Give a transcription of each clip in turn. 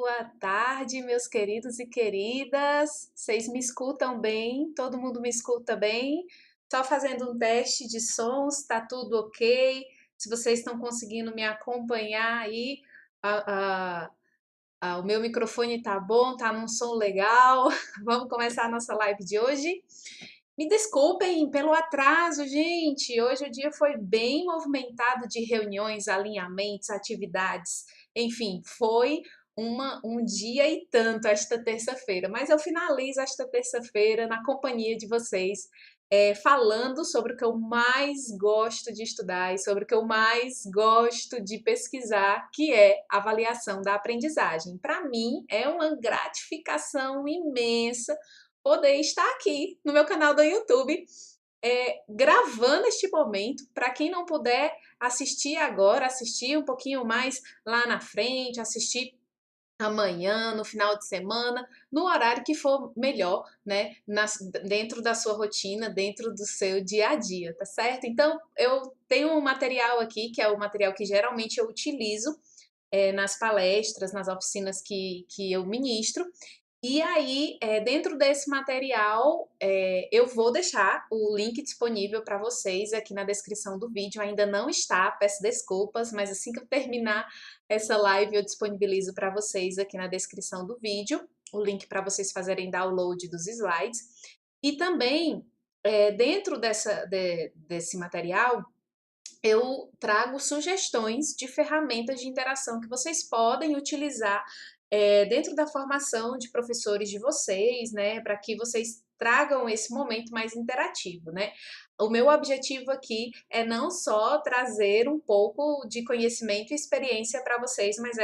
Boa tarde, meus queridos e queridas. Vocês me escutam bem? Todo mundo me escuta bem? Só fazendo um teste de sons, tá tudo ok? Se vocês estão conseguindo me acompanhar aí, a- a- o meu microfone tá bom, tá num som legal. Vamos começar a nossa live de hoje. Me desculpem pelo atraso, gente. Hoje o dia foi bem movimentado de reuniões, alinhamentos, atividades. Enfim, foi um dia e tanto esta terça-feira. Mas eu finalizo esta terça-feira na companhia de vocês, falando sobre o que eu mais gosto de estudar e sobre o que eu mais gosto de pesquisar, que é avaliação da aprendizagem. Para mim, é uma gratificação imensa poder estar aqui no meu canal do YouTube, gravando este momento. Para quem não puder assistir agora, assistir um pouquinho mais lá na frente, assistir amanhã, no final de semana, no horário que for melhor, né? Dentro da sua rotina, dentro do seu dia a dia, tá certo? Então, eu tenho um material aqui, que é o material que geralmente eu utilizo nas palestras, nas oficinas que eu ministro. E aí, dentro desse material, eu vou deixar o link disponível para vocês aqui na descrição do vídeo. Ainda não está, peço desculpas, mas assim que eu terminar essa live, eu disponibilizo para vocês aqui na descrição do vídeo o link para vocês fazerem download dos slides. E também, dentro desse material, eu trago sugestões de ferramentas de interação que vocês podem utilizar dentro da formação de professores de vocês, né, para que vocês tragam esse momento mais interativo, né? O meu objetivo aqui é não só trazer um pouco de conhecimento e experiência para vocês, mas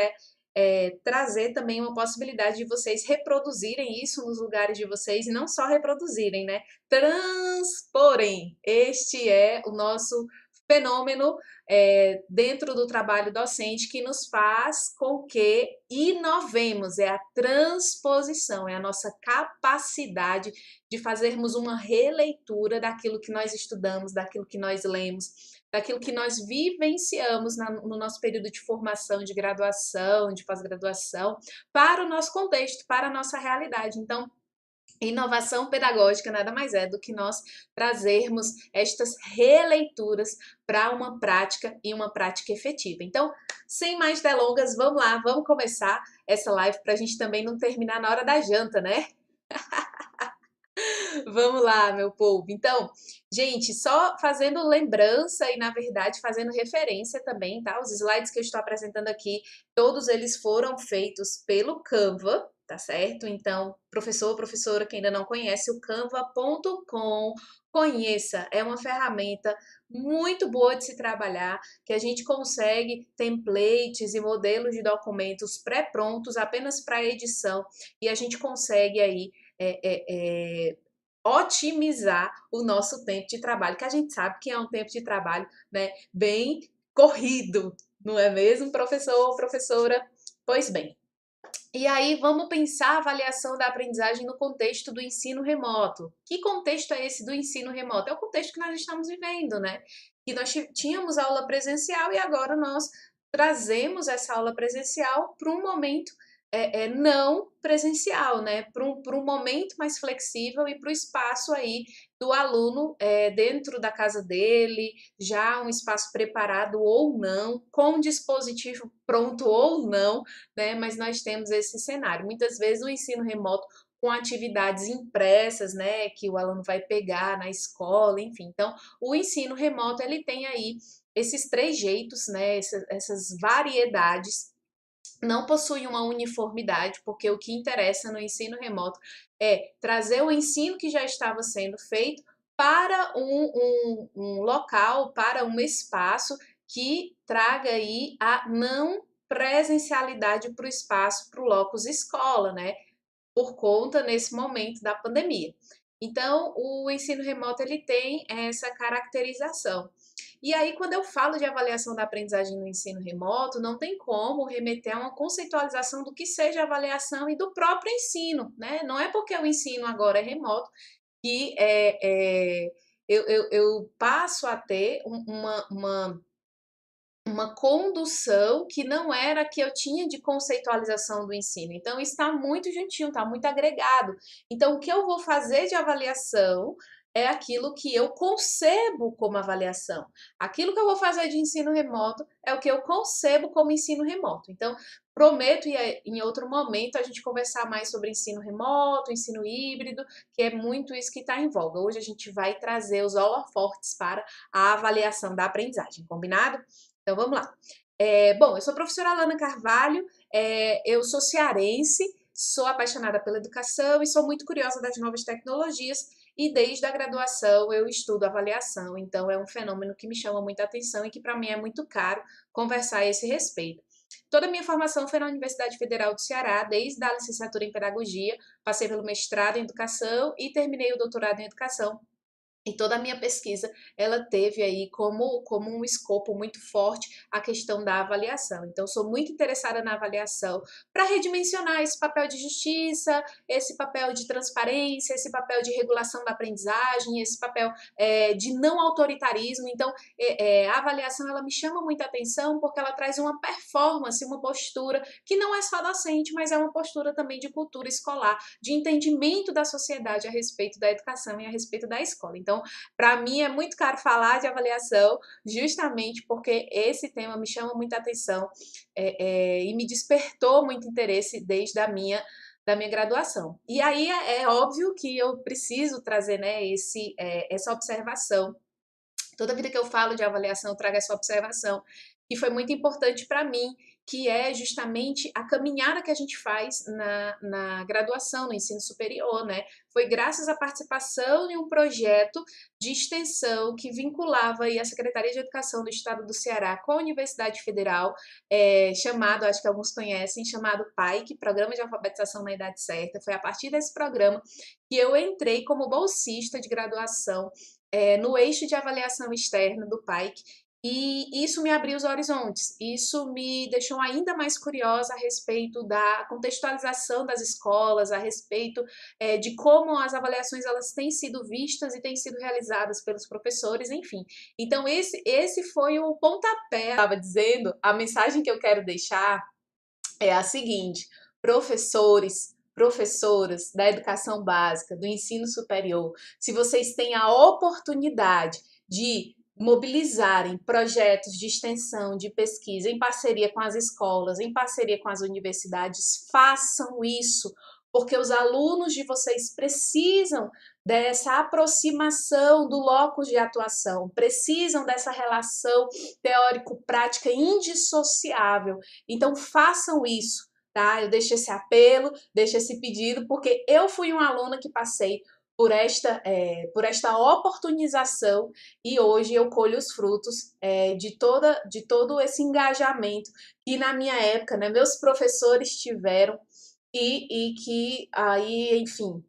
trazer também uma possibilidade de vocês reproduzirem isso nos lugares de vocês e não só reproduzirem, né? Transporem. Este é o nosso fenômeno dentro do trabalho docente que nos faz com que inovemos, é a transposição, é a nossa capacidade de fazermos uma releitura daquilo que nós estudamos, daquilo que nós lemos, daquilo que nós vivenciamos no nosso período de formação, de graduação, de pós-graduação, para o nosso contexto, para a nossa realidade. Então, inovação pedagógica nada mais é do que nós trazermos estas releituras para uma prática e uma prática efetiva. Então, sem mais delongas, vamos lá, vamos começar essa live para a gente também não terminar na hora da janta, né? Vamos lá, meu povo. Então, gente, só fazendo lembrança e, na verdade, fazendo referência também, tá? Os slides que eu estou apresentando aqui, todos eles foram feitos pelo Canva, tá certo? Então, professor ou professora que ainda não conhece, o canva.com, conheça, é uma ferramenta muito boa de se trabalhar, que a gente consegue templates e modelos de documentos pré-prontos apenas para edição, e a gente consegue aí otimizar o nosso tempo de trabalho, que a gente sabe que é um tempo de trabalho, né, bem corrido, não é mesmo, professor ou professora? Pois bem. E aí vamos pensar a avaliação da aprendizagem no contexto do ensino remoto. Que contexto é esse do ensino remoto? É o contexto que nós estamos vivendo, né? Que nós tínhamos aula presencial e agora nós trazemos essa aula presencial para um momento não presencial, né? Para um momento mais flexível e para o espaço aí do aluno dentro da casa dele, já um espaço preparado ou não, com um dispositivo pronto ou não, né? Mas nós temos esse cenário. Muitas vezes o ensino remoto com atividades impressas, né, que o aluno vai pegar na escola, enfim. Então, o ensino remoto ele tem aí esses três jeitos, né, essas variedades, não possui uma uniformidade, porque o que interessa no ensino remoto é trazer o ensino que já estava sendo feito para um local, para um espaço que traga aí a não presencialidade para o espaço, para o locus escola, né? Por conta nesse momento da pandemia. Então, o ensino remoto ele tem essa caracterização. E aí, quando eu falo de avaliação da aprendizagem no ensino remoto, não tem como remeter a uma conceitualização do que seja avaliação e do próprio ensino, né? Não é porque o ensino agora é remoto que eu passo a ter uma uma condução que não era a que eu tinha de conceitualização do ensino. Então, está muito juntinho, está muito agregado. Então, o que eu vou fazer de avaliação é aquilo que eu concebo como avaliação. Aquilo que eu vou fazer de ensino remoto é o que eu concebo como ensino remoto. Então, prometo em outro momento a gente conversar mais sobre ensino remoto, ensino híbrido, que é muito isso que está em voga. Hoje a gente vai trazer os holofortes para a avaliação da aprendizagem, combinado? Então vamos lá. Bom, eu sou a professora Alana Carvalho, eu sou cearense, sou apaixonada pela educação e sou muito curiosa das novas tecnologias e desde a graduação eu estudo avaliação, então é um fenômeno que me chama muita atenção e que para mim é muito caro conversar a esse respeito. Toda a minha formação foi na Universidade Federal do Ceará, desde a licenciatura em Pedagogia, passei pelo mestrado em Educação e terminei o doutorado em Educação. E toda a minha pesquisa, ela teve aí como um escopo muito forte a questão da avaliação. Então, sou muito interessada na avaliação para redimensionar esse papel de justiça, esse papel de transparência, esse papel de regulação da aprendizagem, esse papel de não autoritarismo. Então, a avaliação, ela me chama muita atenção porque ela traz uma performance, uma postura que não é só docente, mas é uma postura também de cultura escolar, de entendimento da sociedade a respeito da educação e a respeito da escola. Então, para mim é muito caro falar de avaliação, justamente porque esse tema me chama muita atenção e me despertou muito interesse desde da minha graduação. E aí é óbvio que eu preciso trazer, né, essa observação. Toda vida que eu falo de avaliação, eu trago essa observação, que foi muito importante para mim, que é justamente a caminhada que a gente faz na graduação, no ensino superior, né? Foi graças à participação em um projeto de extensão que vinculava aí a Secretaria de Educação do Estado do Ceará com a Universidade Federal, chamado, acho que alguns conhecem, chamado PAIC, Programa de Alfabetização na Idade Certa. Foi a partir desse programa que eu entrei como bolsista de graduação no eixo de avaliação externa do PAIC, e isso me abriu os horizontes, isso me deixou ainda mais curiosa a respeito da contextualização das escolas, a respeito de como as avaliações elas têm sido vistas e têm sido realizadas pelos professores, enfim. Então esse foi o pontapé. Eu estava dizendo, a mensagem que eu quero deixar é a seguinte: professores, professoras da educação básica, do ensino superior, se vocês têm a oportunidade de mobilizarem projetos de extensão, de pesquisa, em parceria com as escolas, em parceria com as universidades, façam isso, porque os alunos de vocês precisam dessa aproximação do locus de atuação, precisam dessa relação teórico-prática indissociável. Então, façam isso, tá? Eu deixo esse apelo, deixo esse pedido, porque eu fui uma aluna que passei por esta oportunização e hoje eu colho os frutos de todo esse engajamento que na minha época, né, meus professores tiveram e que aí, enfim,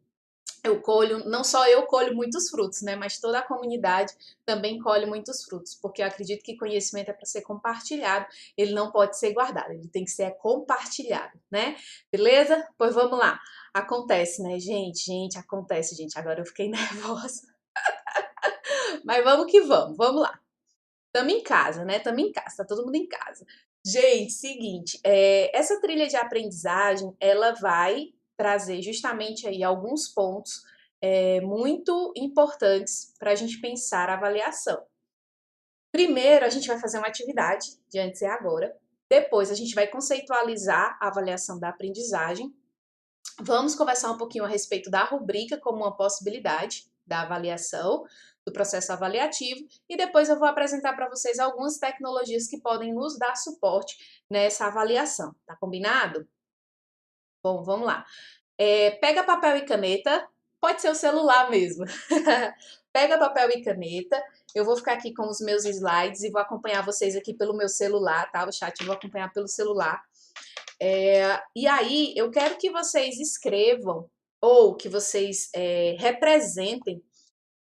eu colho, não só eu colho muitos frutos, né, mas toda a comunidade também colhe muitos frutos, porque eu acredito que conhecimento é para ser compartilhado, ele não pode ser guardado, ele tem que ser compartilhado, né? Beleza? Pois vamos lá. Acontece, né, gente, acontece, gente. Agora eu fiquei nervosa. Mas vamos que vamos lá. Tamo em casa, né? Tamo em casa, tá todo mundo em casa. Gente, seguinte, essa trilha de aprendizagem, ela vai trazer justamente aí alguns pontos muito importantes para a gente pensar a avaliação. Primeiro, a gente vai fazer uma atividade de antes e agora. Depois, a gente vai conceitualizar a avaliação da aprendizagem. Vamos conversar um pouquinho a respeito da rubrica como uma possibilidade da avaliação, do processo avaliativo, e depois eu vou apresentar para vocês algumas tecnologias que podem nos dar suporte nessa avaliação. Tá combinado? Bom, vamos lá. Pega papel e caneta, pode ser o celular mesmo. Pega papel e caneta, eu vou ficar aqui com os meus slides e vou acompanhar vocês aqui pelo meu celular, tá? O chat eu vou acompanhar pelo celular. E aí, eu quero que vocês escrevam ou que vocês representem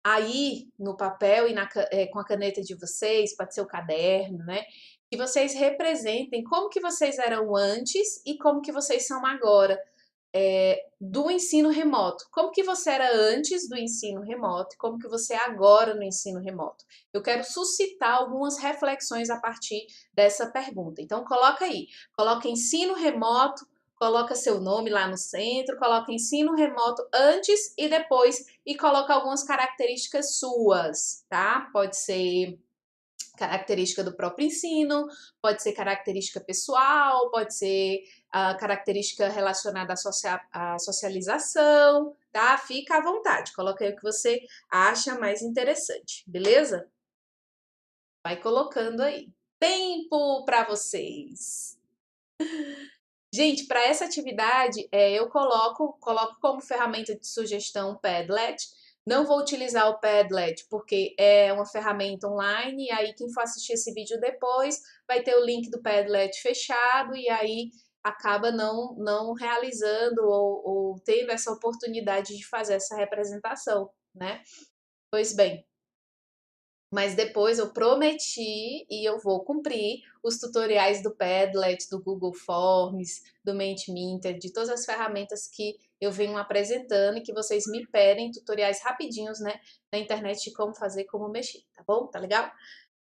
aí no papel e com a caneta de vocês, pode ser o caderno, né? Que vocês representem como que vocês eram antes e como que vocês são agora. do ensino remoto. Como que você era antes do ensino remoto e como que você é agora no ensino remoto? Eu quero suscitar algumas reflexões a partir dessa pergunta. Então coloca aí, coloca ensino remoto, coloca seu nome lá no centro, coloca ensino remoto antes e depois e coloca algumas características suas, tá? Pode ser característica do próprio ensino, pode ser característica pessoal, pode ser característica relacionada à socialização, tá? Fica à vontade, coloca aí o que você acha mais interessante, beleza? Vai colocando aí. Tempo para vocês! Gente, para essa atividade, eu coloco como ferramenta de sugestão o Padlet. Não vou utilizar o Padlet porque é uma ferramenta online, e aí quem for assistir esse vídeo depois vai ter o link do Padlet fechado e aí acaba não realizando ou tendo essa oportunidade de fazer essa representação, né? Pois bem, mas depois eu prometi e eu vou cumprir os tutoriais do Padlet, do Google Forms, do Mentimeter, de todas as ferramentas que eu venho apresentando e que vocês me pedem tutoriais rapidinhos, né, na internet de como fazer, como mexer, tá bom? Tá legal?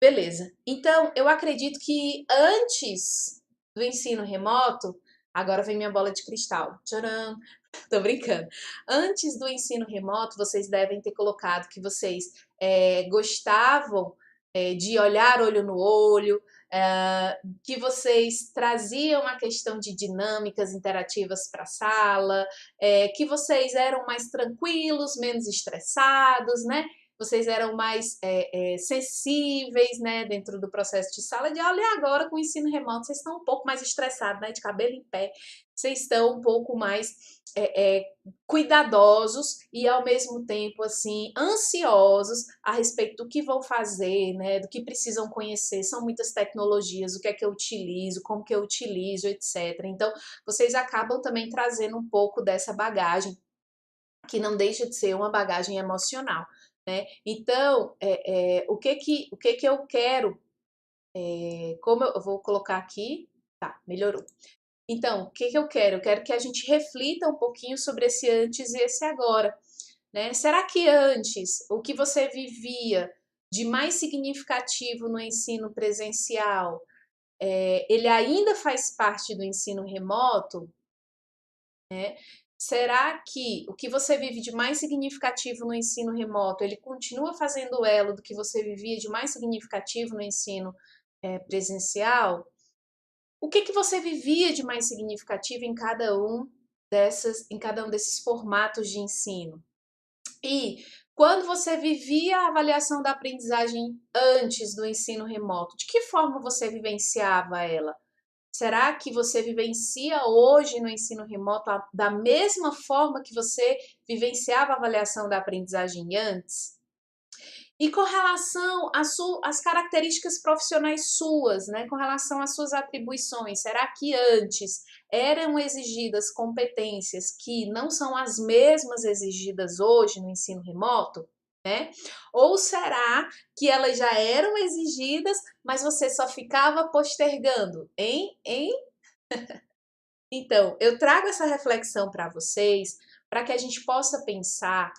Beleza. Então, eu acredito que antes do ensino remoto, agora vem minha bola de cristal. Tcharam! Tô brincando. Antes do ensino remoto, vocês devem ter colocado que vocês gostavam de olhar olho no olho, que vocês traziam a questão de dinâmicas interativas para a sala, que vocês eram mais tranquilos, menos estressados, né? Vocês eram mais sensíveis, né, dentro do processo de sala de aula, e agora com o ensino remoto vocês estão um pouco mais estressados, né, de cabelo em pé, vocês estão um pouco mais cuidadosos e ao mesmo tempo assim ansiosos a respeito do que vão fazer, né, do que precisam conhecer. São muitas tecnologias, o que é que eu utilizo, como que eu utilizo, etc. Então vocês acabam também trazendo um pouco dessa bagagem que não deixa de ser uma bagagem emocional, né? Então o que que eu quero, como eu vou colocar aqui, tá, melhorou. Então, o que que eu quero? Eu quero que a gente reflita um pouquinho sobre esse antes e esse agora, né? Será que antes o que você vivia de mais significativo no ensino presencial, ele ainda faz parte do ensino remoto, né? Será que o que você vive de mais significativo no ensino remoto, ele continua fazendo o elo do que você vivia de mais significativo no ensino presencial? O que que você vivia de mais significativo em cada um desses formatos de ensino? E quando você vivia a avaliação da aprendizagem antes do ensino remoto, de que forma você vivenciava ela? Será que você vivencia hoje no ensino remoto da mesma forma que você vivenciava a avaliação da aprendizagem antes? E com relação às características profissionais suas, né, com relação às suas atribuições, será que antes eram exigidas competências que não são as mesmas exigidas hoje no ensino remoto? Né? Ou será que elas já eram exigidas, mas você só ficava postergando, hein? Hein? Então, eu trago essa reflexão para vocês, para que a gente possa pensar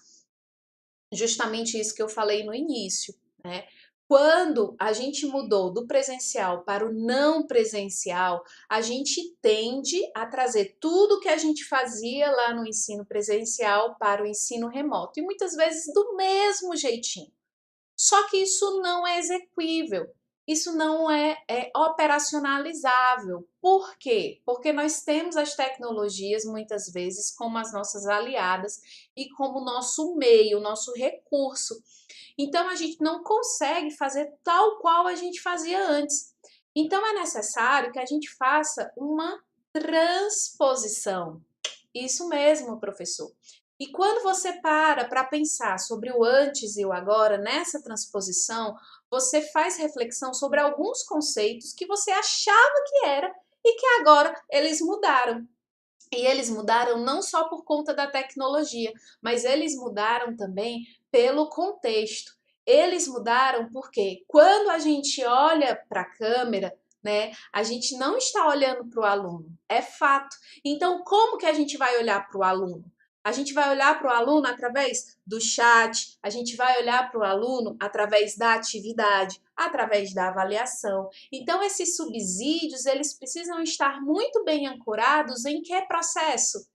justamente isso que eu falei no início, né? Quando a gente mudou do presencial para o não presencial, a gente tende a trazer tudo que a gente fazia lá no ensino presencial para o ensino remoto, e muitas vezes do mesmo jeitinho. Só que isso não é execuível, isso não é operacionalizável. Por quê? Porque nós temos as tecnologias muitas vezes como as nossas aliadas e como nosso meio, nosso recurso. Então a gente não consegue fazer tal qual a gente fazia antes. Então é necessário que a gente faça uma transposição. Isso mesmo, professor. E quando você para pensar sobre o antes e o agora nessa transposição, você faz reflexão sobre alguns conceitos que você achava que era e que agora eles mudaram. E eles mudaram não só por conta da tecnologia, mas eles mudaram também pelo contexto. Eles mudaram porque quando a gente olha para a câmera, né? A gente não está olhando para o aluno, é fato. Então, como que a gente vai olhar para o aluno? A gente vai olhar para o aluno através do chat, a gente vai olhar para o aluno através da atividade, através da avaliação. Então, esses subsídios, eles precisam estar muito bem ancorados em que processo?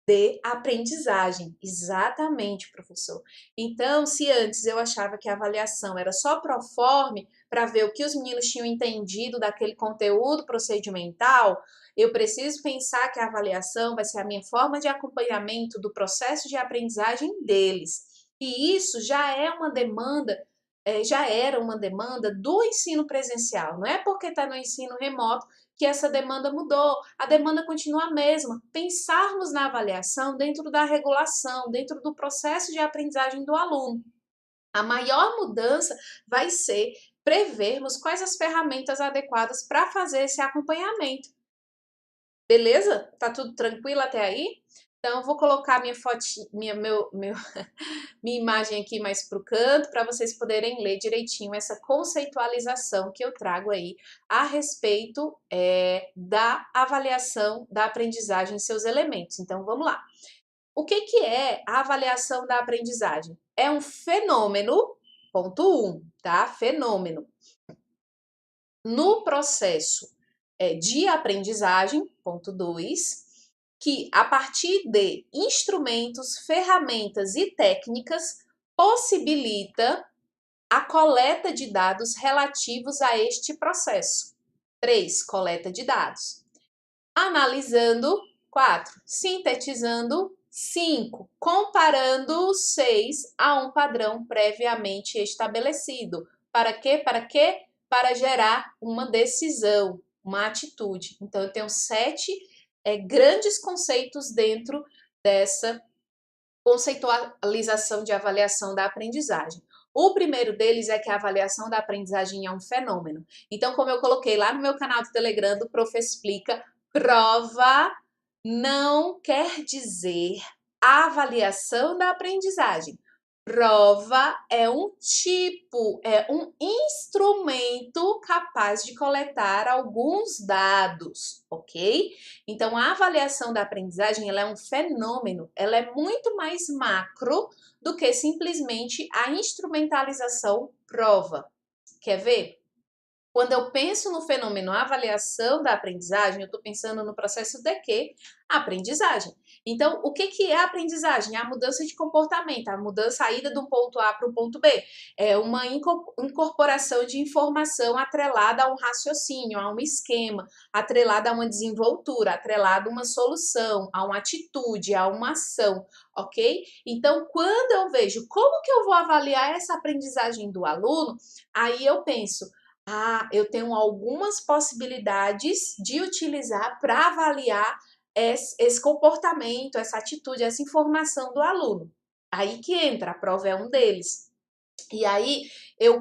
De aprendizagem. Exatamente, professor. Então, se antes eu achava que a avaliação era só proforme para ver o que os meninos tinham entendido daquele conteúdo procedimental, eu preciso pensar que a avaliação vai ser a minha forma de acompanhamento do processo de aprendizagem deles. E isso já é uma demanda, já era uma demanda do ensino presencial. Não é porque está no ensino remoto que essa demanda mudou, a demanda continua a mesma. Pensarmos na avaliação dentro da regulação, dentro do processo de aprendizagem do aluno. A maior mudança vai ser prevermos quais as ferramentas adequadas para fazer esse acompanhamento. Beleza? Tá tudo tranquilo até aí? Então, eu vou colocar minha fotinha, minha imagem aqui mais para o canto, para vocês poderem ler direitinho essa conceitualização que eu trago aí a respeito da avaliação da aprendizagem e seus elementos. Então, vamos lá. O que é a avaliação da aprendizagem? É um fenômeno, ponto 1, tá? Fenômeno. No processo de aprendizagem, ponto 2, que a partir de instrumentos, ferramentas e técnicas possibilita a coleta de dados relativos a este processo. 3. Coleta de dados. Analisando. 4. Sintetizando. 5. Comparando. 6. A um padrão previamente estabelecido. Para quê? Para quê? Para gerar uma decisão, uma atitude. Então, eu tenho 7 grandes conceitos dentro dessa conceitualização de avaliação da aprendizagem. O primeiro deles é que a avaliação da aprendizagem é um fenômeno. Então, como eu coloquei lá no meu canal do Telegram do Prof. Explica, prova não quer dizer avaliação da aprendizagem. Prova é um tipo, é um instrumento capaz de coletar alguns dados, ok? Então, a avaliação da aprendizagem, ela é um fenômeno, ela é muito mais macro do que simplesmente a instrumentalização prova. Quer ver? Quando eu penso no fenômeno avaliação da aprendizagem, eu estou pensando no processo de quê? Aprendizagem. Então, o que é a aprendizagem? É a mudança de comportamento, a mudança, a ida de um ponto A para o ponto B. É uma incorporação de informação atrelada a um raciocínio, a um esquema, atrelada a uma desenvoltura, atrelada a uma solução, a uma atitude, a uma ação, ok? Então, quando eu vejo como que eu vou avaliar essa aprendizagem do aluno, aí eu penso, eu tenho algumas possibilidades de utilizar para avaliar esse comportamento, essa atitude, essa informação do aluno. Aí que entra, a prova é um deles. E aí,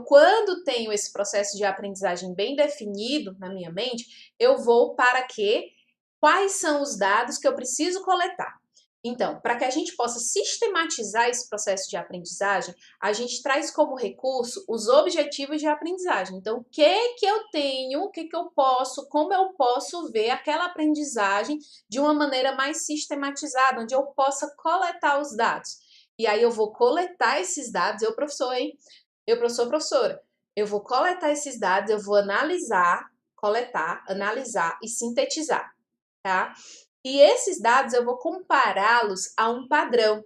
quando tenho esse processo de aprendizagem bem definido na minha mente, eu vou para quê? Quais são os dados que eu preciso coletar? Então, para que a gente possa sistematizar esse processo de aprendizagem, a gente traz como recurso os objetivos de aprendizagem. Então, o que eu tenho, o que eu posso, como eu posso ver aquela aprendizagem de uma maneira mais sistematizada, onde eu possa coletar os dados. E aí eu vou coletar esses dados, eu professor, hein? Eu professor, professora, eu vou coletar esses dados, eu vou analisar, coletar, analisar e sintetizar, tá? E esses dados eu vou compará-los a um padrão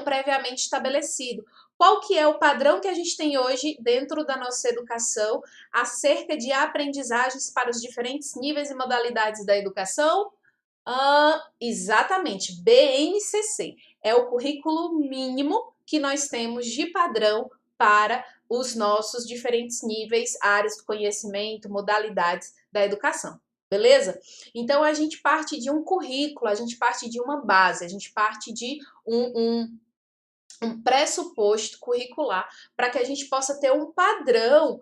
previamente estabelecido. Qual que é o padrão que a gente tem hoje dentro da nossa educação acerca de aprendizagens para os diferentes níveis e modalidades da educação? Exatamente, BNCC. É o currículo mínimo que nós temos de padrão para os nossos diferentes níveis, áreas do conhecimento, modalidades da educação. Beleza? Então, a gente parte de um currículo, a gente parte de uma base, a gente parte de um pressuposto curricular para que a gente possa ter um padrão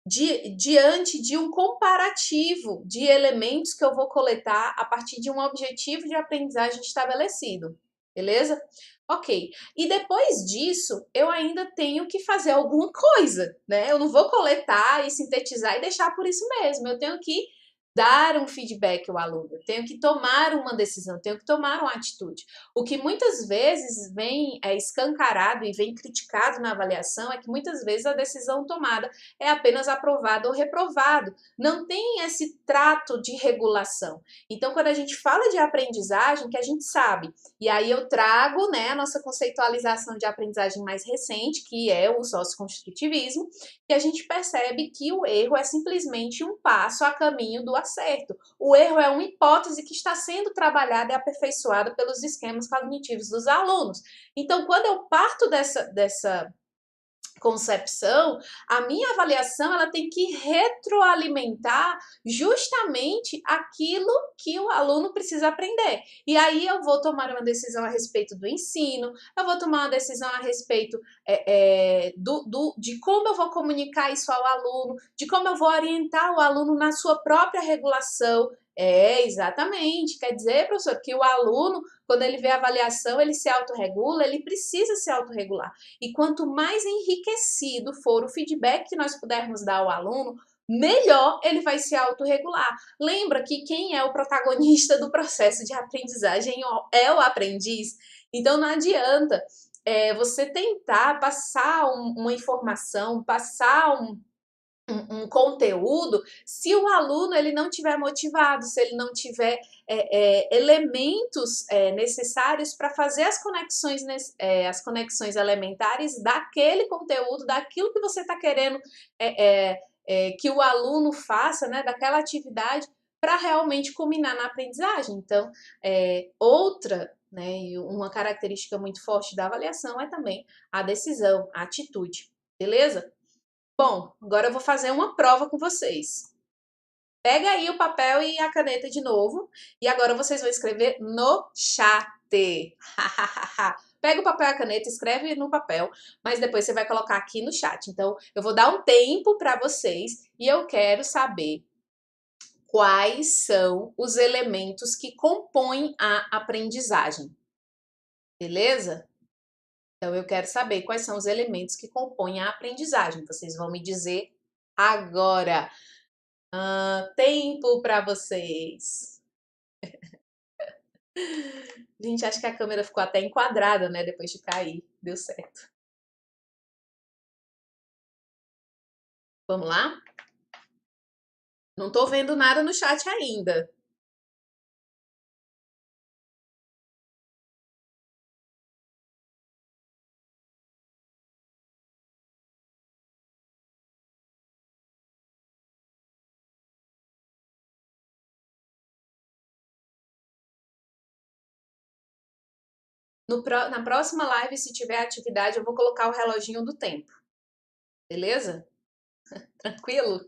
diante de um comparativo de elementos que eu vou coletar a partir de um objetivo de aprendizagem estabelecido. beleza? Ok. E depois disso, eu ainda tenho que fazer alguma coisa, né? Eu não vou coletar e sintetizar e deixar por isso mesmo. Eu tenho que dar um feedback ao aluno, eu tenho que tomar uma decisão, eu tenho que tomar uma atitude. O que muitas vezes vem escancarado e vem criticado na avaliação é que muitas vezes a decisão tomada é apenas aprovado ou reprovado. Não tem esse trato de regulação. Então, quando a gente fala de aprendizagem, que a gente sabe, e aí eu trago, né, a nossa conceitualização de aprendizagem mais recente, que é o socioconstrutivismo, que a gente percebe que o erro é simplesmente um passo a caminho do acerto. O erro é uma hipótese que está sendo trabalhada e aperfeiçoada pelos esquemas cognitivos dos alunos. Então, quando eu parto dessa concepção, a minha avaliação ela tem que retroalimentar justamente aquilo que o aluno precisa aprender. E aí eu vou tomar uma decisão a respeito do ensino, eu vou tomar uma decisão a respeito de como eu vou comunicar isso ao aluno, de como eu vou orientar o aluno na sua própria regulação. Exatamente. Quer dizer, professor, que o aluno, quando ele vê a avaliação, ele se autorregula, ele precisa se autorregular. E quanto mais enriquecido for o feedback que nós pudermos dar ao aluno, melhor ele vai se autorregular. Lembra que quem é o protagonista do processo de aprendizagem é o aprendiz. Então não adianta você tentar passar uma informação, passar um conteúdo, se o aluno ele não tiver motivado, se ele não tiver elementos necessários para fazer as conexões elementares daquele conteúdo, daquilo que você está querendo que o aluno faça, né, daquela atividade, para realmente culminar na aprendizagem. Então, outra, né, e uma característica muito forte da avaliação é também a decisão, a atitude, beleza? Bom, agora eu vou fazer uma prova com vocês. Pega aí o papel e a caneta de novo. E agora vocês vão escrever no chat. Pega o papel e a caneta, escreve no papel, mas depois você vai colocar aqui no chat. Então, eu vou dar um tempo para vocês e eu quero saber quais são os elementos que compõem a aprendizagem. Beleza? Então, eu quero saber quais são os elementos que compõem a aprendizagem. Vocês vão me dizer agora. Tempo para vocês. Gente, acho que a câmera ficou até enquadrada, né? Depois de cair. Deu certo. Vamos lá? Não tô vendo nada no chat ainda. Na próxima live, se tiver atividade, eu vou colocar o reloginho do tempo. Beleza? Tranquilo?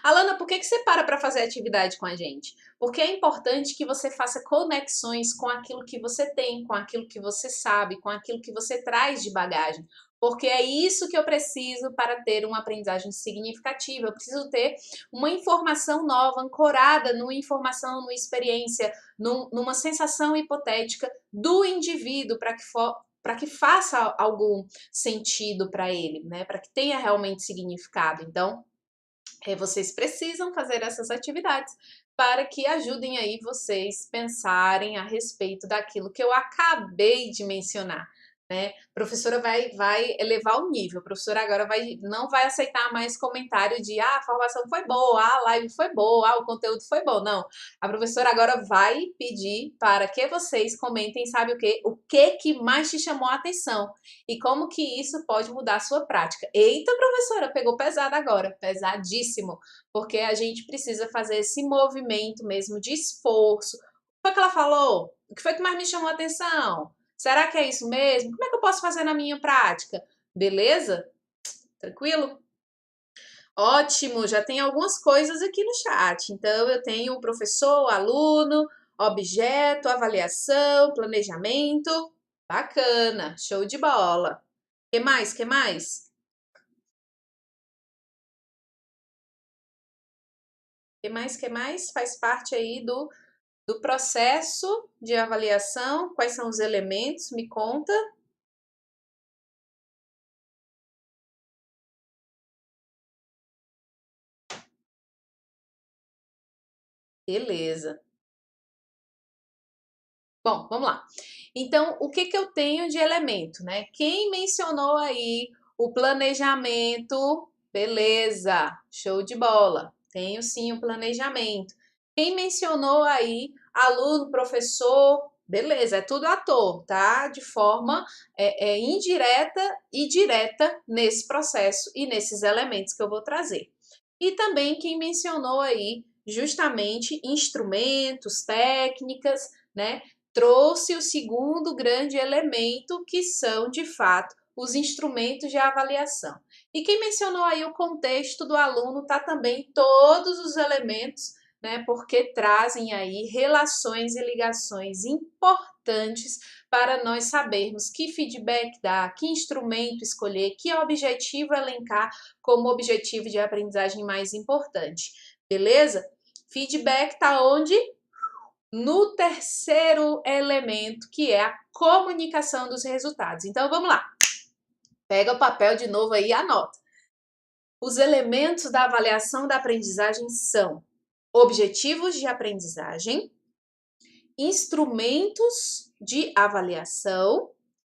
Alana, por que você para fazer atividade com a gente? Porque é importante que você faça conexões com aquilo que você tem, com aquilo que você sabe, com aquilo que você traz de bagagem. Porque é isso que eu preciso para ter uma aprendizagem significativa. Eu preciso ter uma informação nova, ancorada numa informação, numa experiência, numa sensação hipotética do indivíduo para que faça algum sentido para ele, né? Para que tenha realmente significado. Então, vocês precisam fazer essas atividades para que ajudem aí vocês pensarem a respeito daquilo que eu acabei de mencionar. Né? A professora vai elevar o nível, a professora agora não vai aceitar mais comentário de a formação foi boa, a live foi boa, o conteúdo foi bom. Não, a professora agora vai pedir para que vocês comentem, sabe o que mais te chamou a atenção e como que isso pode mudar a sua prática. Eita, professora, pegou pesado agora, pesadíssimo, porque a gente precisa fazer esse movimento mesmo de esforço. O que foi que ela falou? O que foi que mais me chamou a atenção? Será que é isso mesmo? Como é que eu posso fazer na minha prática? Beleza? Tranquilo? Ótimo, já tem algumas coisas aqui no chat. Então, eu tenho o professor, aluno, objeto, avaliação, planejamento. Bacana, show de bola. Que mais? Que mais? Que mais? Que mais? Faz parte aí do processo de avaliação, quais são os elementos? Me conta. Beleza. Bom, vamos lá. Então, o que que eu tenho de elemento, né? Quem mencionou aí o planejamento? Beleza, show de bola. Tenho sim o planejamento. Quem mencionou aí aluno, professor? Beleza, é tudo ator, tá? De forma indireta e direta nesse processo e nesses elementos que eu vou trazer. E também quem mencionou aí justamente instrumentos, técnicas, né? Trouxe o segundo grande elemento, que são, de fato, os instrumentos de avaliação. E quem mencionou aí o contexto do aluno tá também todos os elementos, né? Porque trazem aí relações e ligações importantes para nós sabermos que feedback dar, que instrumento escolher, que objetivo elencar como objetivo de aprendizagem mais importante. Beleza? Feedback tá onde? No terceiro elemento, que é a comunicação dos resultados. Então, vamos lá. Pega o papel de novo aí e anota. Os elementos da avaliação da aprendizagem são objetivos de aprendizagem, instrumentos de avaliação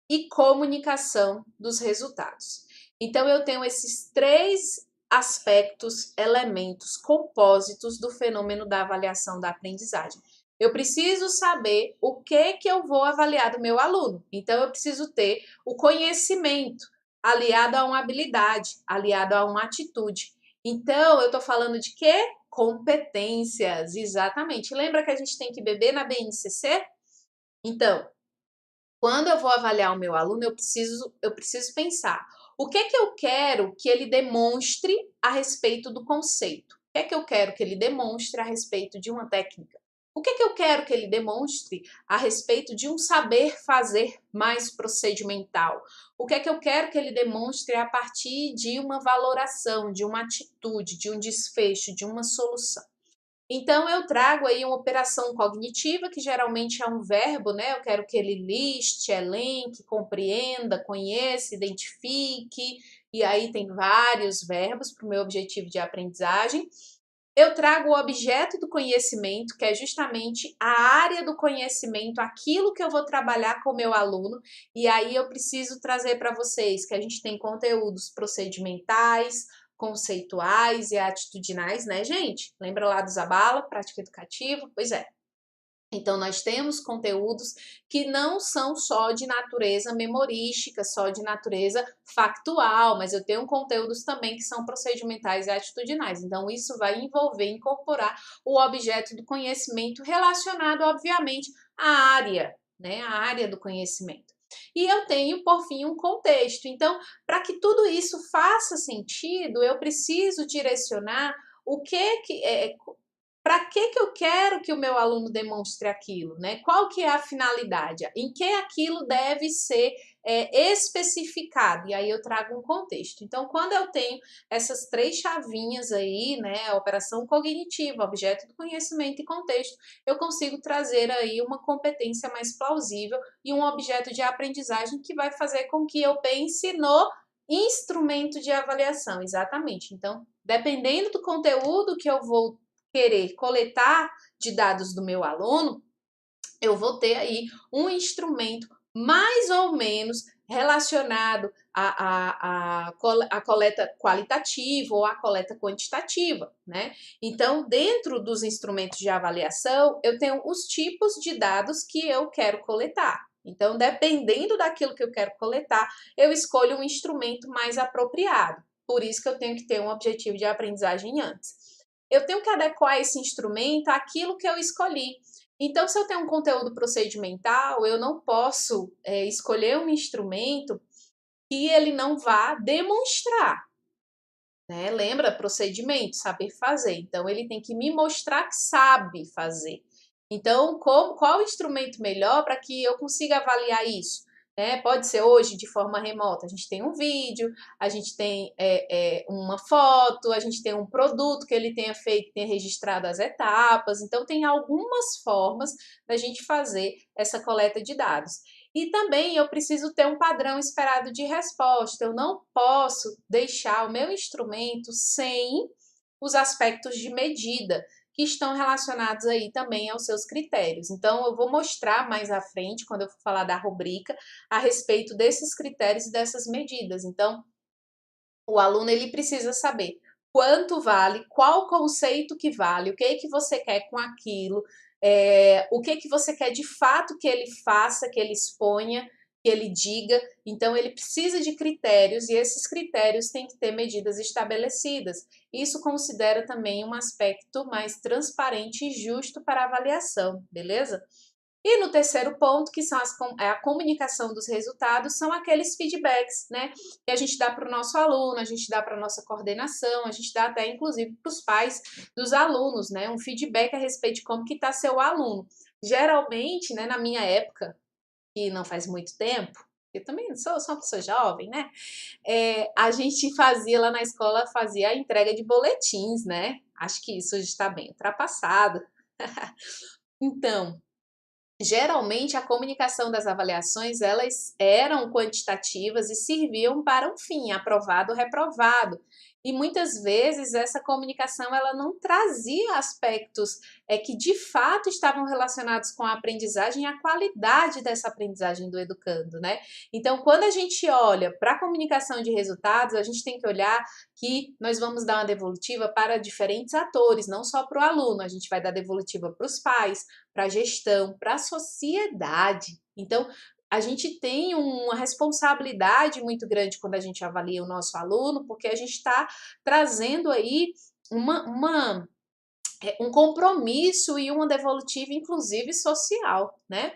e comunicação dos resultados. Então, eu tenho esses três aspectos, elementos, compósitos do fenômeno da avaliação da aprendizagem. Eu preciso saber o que eu vou avaliar do meu aluno. Então, eu preciso ter o conhecimento aliado a uma habilidade, aliado a uma atitude. Então, eu estou falando de quê? Competências, exatamente. Lembra que a gente tem que beber na BNCC? Então, quando eu vou avaliar o meu aluno, eu preciso pensar o que é que eu quero que ele demonstre a respeito do conceito? O que é que eu quero que ele demonstre a respeito de uma técnica? O que é que eu quero que ele demonstre a respeito de um saber fazer mais procedimental? O que é que eu quero que ele demonstre a partir de uma valoração, de uma atitude, de um desfecho, de uma solução? Então, eu trago aí uma operação cognitiva, que geralmente é um verbo, né? Eu quero que ele liste, elenque, compreenda, conheça, identifique, e aí tem vários verbos para o meu objetivo de aprendizagem. Eu trago o objeto do conhecimento, que é justamente a área do conhecimento, aquilo que eu vou trabalhar com o meu aluno, e aí eu preciso trazer para vocês que a gente tem conteúdos procedimentais, conceituais e atitudinais, né, gente? Lembra lá do Zabala, prática educativa? Pois é. Então, nós temos conteúdos que não são só de natureza memorística, só de natureza factual, mas eu tenho conteúdos também que são procedimentais e atitudinais. Então, isso vai envolver, incorporar o objeto do conhecimento relacionado, obviamente, à área, né? A área do conhecimento. E eu tenho, por fim, um contexto. Então, para que tudo isso faça sentido, eu preciso direcionar o que para que eu quero que o meu aluno demonstre aquilo, né? Qual que é a finalidade? Em que aquilo deve ser especificado? E aí eu trago um contexto. Então, quando eu tenho essas três chavinhas aí, né? A operação cognitiva, objeto do conhecimento e contexto, eu consigo trazer aí uma competência mais plausível e um objeto de aprendizagem que vai fazer com que eu pense no instrumento de avaliação, exatamente. Então, dependendo do conteúdo que eu vou querer coletar de dados do meu aluno, eu vou ter aí um instrumento mais ou menos relacionado à coleta qualitativa ou à coleta quantitativa, né? Então, dentro dos instrumentos de avaliação, eu tenho os tipos de dados que eu quero coletar. Então, dependendo daquilo que eu quero coletar, eu escolho um instrumento mais apropriado. Por isso que eu tenho que ter um objetivo de aprendizagem antes. Eu tenho que adequar esse instrumento àquilo que eu escolhi. Então, se eu tenho um conteúdo procedimental, eu não posso escolher um instrumento que ele não vá demonstrar, né? Lembra? Procedimento, saber fazer. Então, ele tem que me mostrar que sabe fazer. Então, qual instrumento melhor para que eu consiga avaliar isso? né? Pode ser hoje de forma remota. A gente tem um vídeo, a gente tem uma foto, a gente tem um produto que ele tenha feito, tenha registrado as etapas. Então, tem algumas formas da gente fazer essa coleta de dados. E também eu preciso ter um padrão esperado de resposta. Eu não posso deixar o meu instrumento sem os aspectos de medida que estão relacionados aí também aos seus critérios. Então, eu vou mostrar mais à frente, quando eu for falar da rubrica, a respeito desses critérios e dessas medidas. Então, o aluno ele precisa saber quanto vale, qual conceito que vale, o que é que você quer com aquilo, o que é que você quer de fato que ele faça, que ele exponha, que ele diga. Então, ele precisa de critérios e esses critérios têm que ter medidas estabelecidas. Isso considera também um aspecto mais transparente e justo para a avaliação, beleza? E no terceiro ponto, que são a comunicação dos resultados, são aqueles feedbacks, né? Que a gente dá para o nosso aluno, a gente dá para a nossa coordenação, a gente dá até, inclusive, para os pais dos alunos, né? Um feedback a respeito de como que está seu aluno. Geralmente, né, na minha época, que não faz muito tempo, eu também sou uma pessoa jovem, né? A gente fazia lá na escola, fazia a entrega de boletins, né? Acho que isso já está bem ultrapassado. Então, geralmente, a comunicação das avaliações, elas eram quantitativas e serviam para um fim, aprovado ou reprovado. E muitas vezes essa comunicação ela não trazia aspectos que de fato estavam relacionados com a aprendizagem e a qualidade dessa aprendizagem do educando, né? Então, quando a gente olha para a comunicação de resultados, a gente tem que olhar que nós vamos dar uma devolutiva para diferentes atores, não só para o aluno, a gente vai dar devolutiva para os pais, para a gestão, para a sociedade. Então, a gente tem uma responsabilidade muito grande quando a gente avalia o nosso aluno, porque a gente está trazendo aí um compromisso e uma devolutiva, inclusive social, né?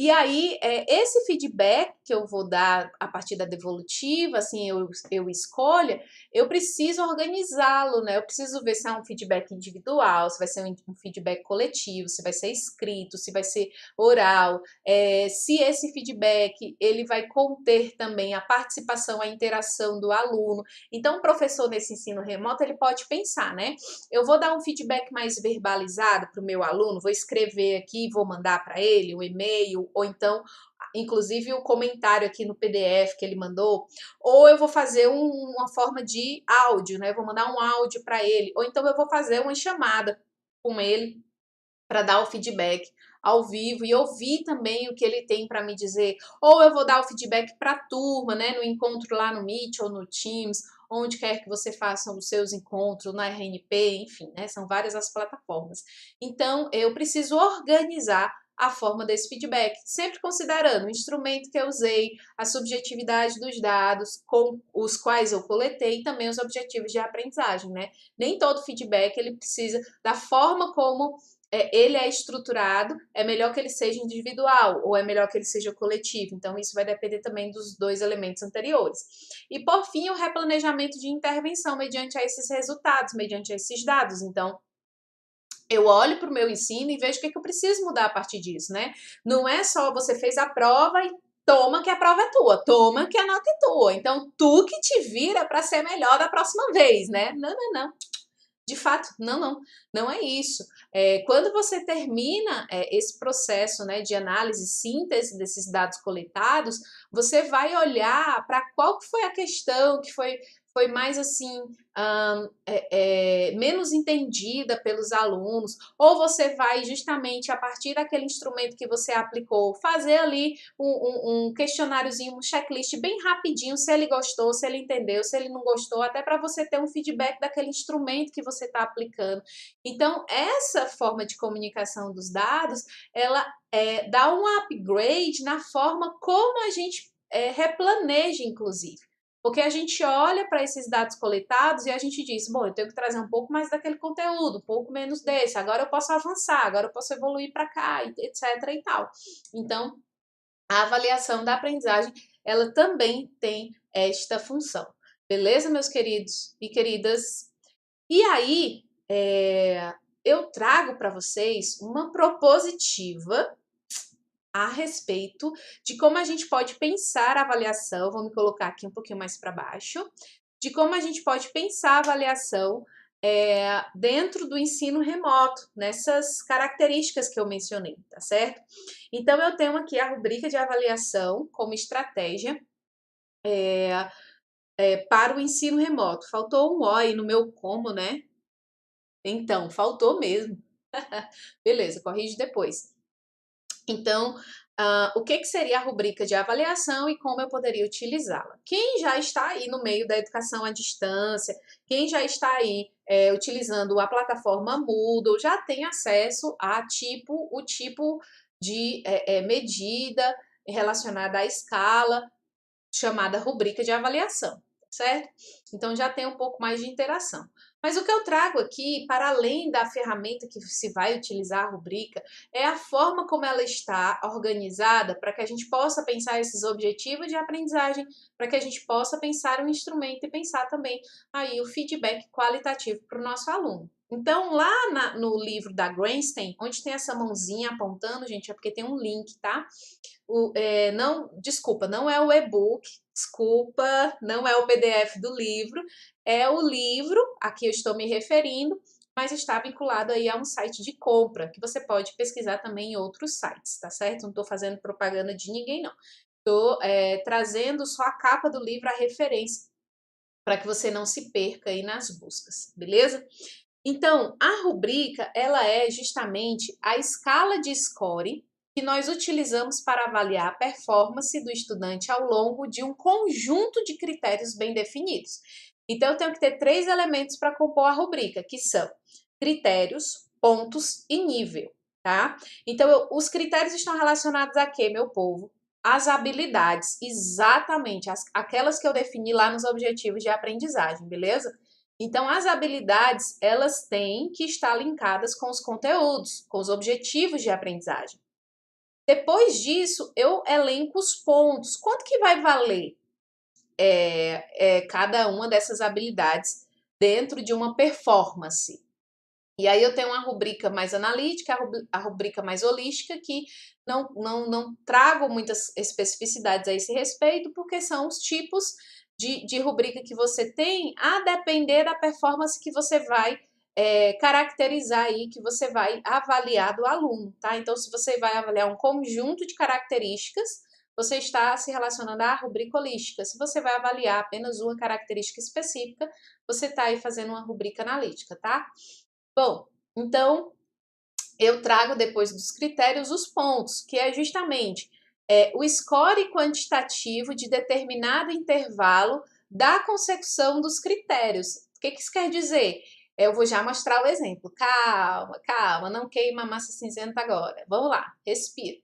E aí, esse feedback que eu vou dar a partir da devolutiva, assim, eu escolha, eu preciso organizá-lo, né? Eu preciso ver se é um feedback individual, se vai ser um feedback coletivo, se vai ser escrito, se vai ser oral, se esse feedback, ele vai conter também a participação, a interação do aluno. Então, o professor nesse ensino remoto, ele pode pensar, né? Eu vou dar um feedback mais verbalizado para o meu aluno, vou escrever aqui, vou mandar para ele um e-mail, ou então, inclusive, o comentário aqui no PDF que ele mandou, ou eu vou fazer uma forma de áudio, né? Eu vou mandar um áudio para ele, ou então eu vou fazer uma chamada com ele para dar o feedback ao vivo e ouvir também o que ele tem para me dizer, ou eu vou dar o feedback para a turma, né, no encontro lá no Meet ou no Teams, onde quer que você faça os seus encontros, na RNP, enfim, né, são várias as plataformas. Então, eu preciso organizar a forma desse feedback, sempre considerando o instrumento que eu usei, a subjetividade dos dados com os quais eu coletei e também os objetivos de aprendizagem, né? Nem todo feedback ele precisa da forma como ele é estruturado, é melhor que ele seja individual ou é melhor que ele seja coletivo. Então, isso vai depender também dos dois elementos anteriores. E, por fim, o replanejamento de intervenção mediante a esses resultados, mediante a esses dados. Então, eu olho para o meu ensino e vejo o que eu preciso mudar a partir disso, né? Não é só você fez a prova e toma que a prova é tua, toma que a nota é tua. Então, tu que te vira para ser melhor da próxima vez, né? Não, não, não. De fato, não é isso. Quando você termina esse processo, né, de análise, síntese desses dados coletados, você vai olhar para qual que foi a questão que foi mais assim, menos entendida pelos alunos, ou você vai justamente a partir daquele instrumento que você aplicou, fazer ali um questionáriozinho, um checklist bem rapidinho, se ele gostou, se ele entendeu, se ele não gostou, até para você ter um feedback daquele instrumento que você está aplicando. Então, essa forma de comunicação dos dados, ela dá um upgrade na forma como a gente replaneja, inclusive. Porque a gente olha para esses dados coletados e a gente diz, bom, eu tenho que trazer um pouco mais daquele conteúdo, um pouco menos desse, agora eu posso avançar, agora eu posso evoluir para cá, etc e tal. Então, a avaliação da aprendizagem, ela também tem esta função. Beleza, meus queridos e queridas? E aí, eu trago para vocês uma propositiva a respeito de como a gente pode pensar a avaliação, vou me colocar aqui um pouquinho mais para baixo, de como a gente pode pensar a avaliação dentro do ensino remoto, nessas características que eu mencionei, tá certo? Então, eu tenho aqui a rubrica de avaliação como estratégia para o ensino remoto. Faltou um O aí no meu como, né? Então, faltou mesmo. Beleza, corrige depois. Então, o que seria a rubrica de avaliação e como eu poderia utilizá-la? Quem já está aí no meio da educação à distância, quem já está aí utilizando a plataforma Moodle, já tem acesso a o tipo de medida relacionada à escala, chamada rubrica de avaliação, certo? Então já tem um pouco mais de interação. Mas o que eu trago aqui, para além da ferramenta que se vai utilizar a rubrica, é a forma como ela está organizada para que a gente possa pensar esses objetivos de aprendizagem, para que a gente possa pensar um instrumento e pensar também aí o feedback qualitativo para o nosso aluno. Então, lá no livro da Granstein, onde tem essa mãozinha apontando, gente, é porque tem um link, tá? Desculpa, não é o e-book, desculpa, não é o PDF do livro, é o livro a que eu estou me referindo, mas está vinculado aí a um site de compra, que você pode pesquisar também em outros sites, tá certo? Não estou fazendo propaganda de ninguém, não. Estou trazendo só a capa do livro, a referência, para que você não se perca aí nas buscas, beleza? Então, a rubrica, ela é justamente a escala de score que nós utilizamos para avaliar a performance do estudante ao longo de um conjunto de critérios bem definidos. Então, eu tenho que ter 3 elementos para compor a rubrica, que são critérios, pontos e nível, tá? Então, os critérios estão relacionados a quê, meu povo? As habilidades, exatamente, aquelas que eu defini lá nos objetivos de aprendizagem, beleza? Então, as habilidades, elas têm que estar linkadas com os conteúdos, com os objetivos de aprendizagem. Depois disso, eu elenco os pontos. Quanto que vai valer cada uma dessas habilidades dentro de uma performance? E aí eu tenho uma rubrica mais analítica, a rubrica mais holística, que não trago muitas especificidades a esse respeito, porque são os tipos de rubrica que você tem a depender da performance que você vai caracterizar aí, que você vai avaliar do aluno, tá? Então, se você vai avaliar um conjunto de características, você está se relacionando à rubrica holística. Se você vai avaliar apenas uma característica específica, você está aí fazendo uma rubrica analítica, tá? Bom, então eu trago depois dos critérios os pontos, que é justamente o score quantitativo de determinado intervalo da consecução dos critérios. O que isso quer dizer? Eu vou já mostrar o exemplo. Calma, calma, não queima a massa cinzenta agora. Vamos lá, respira.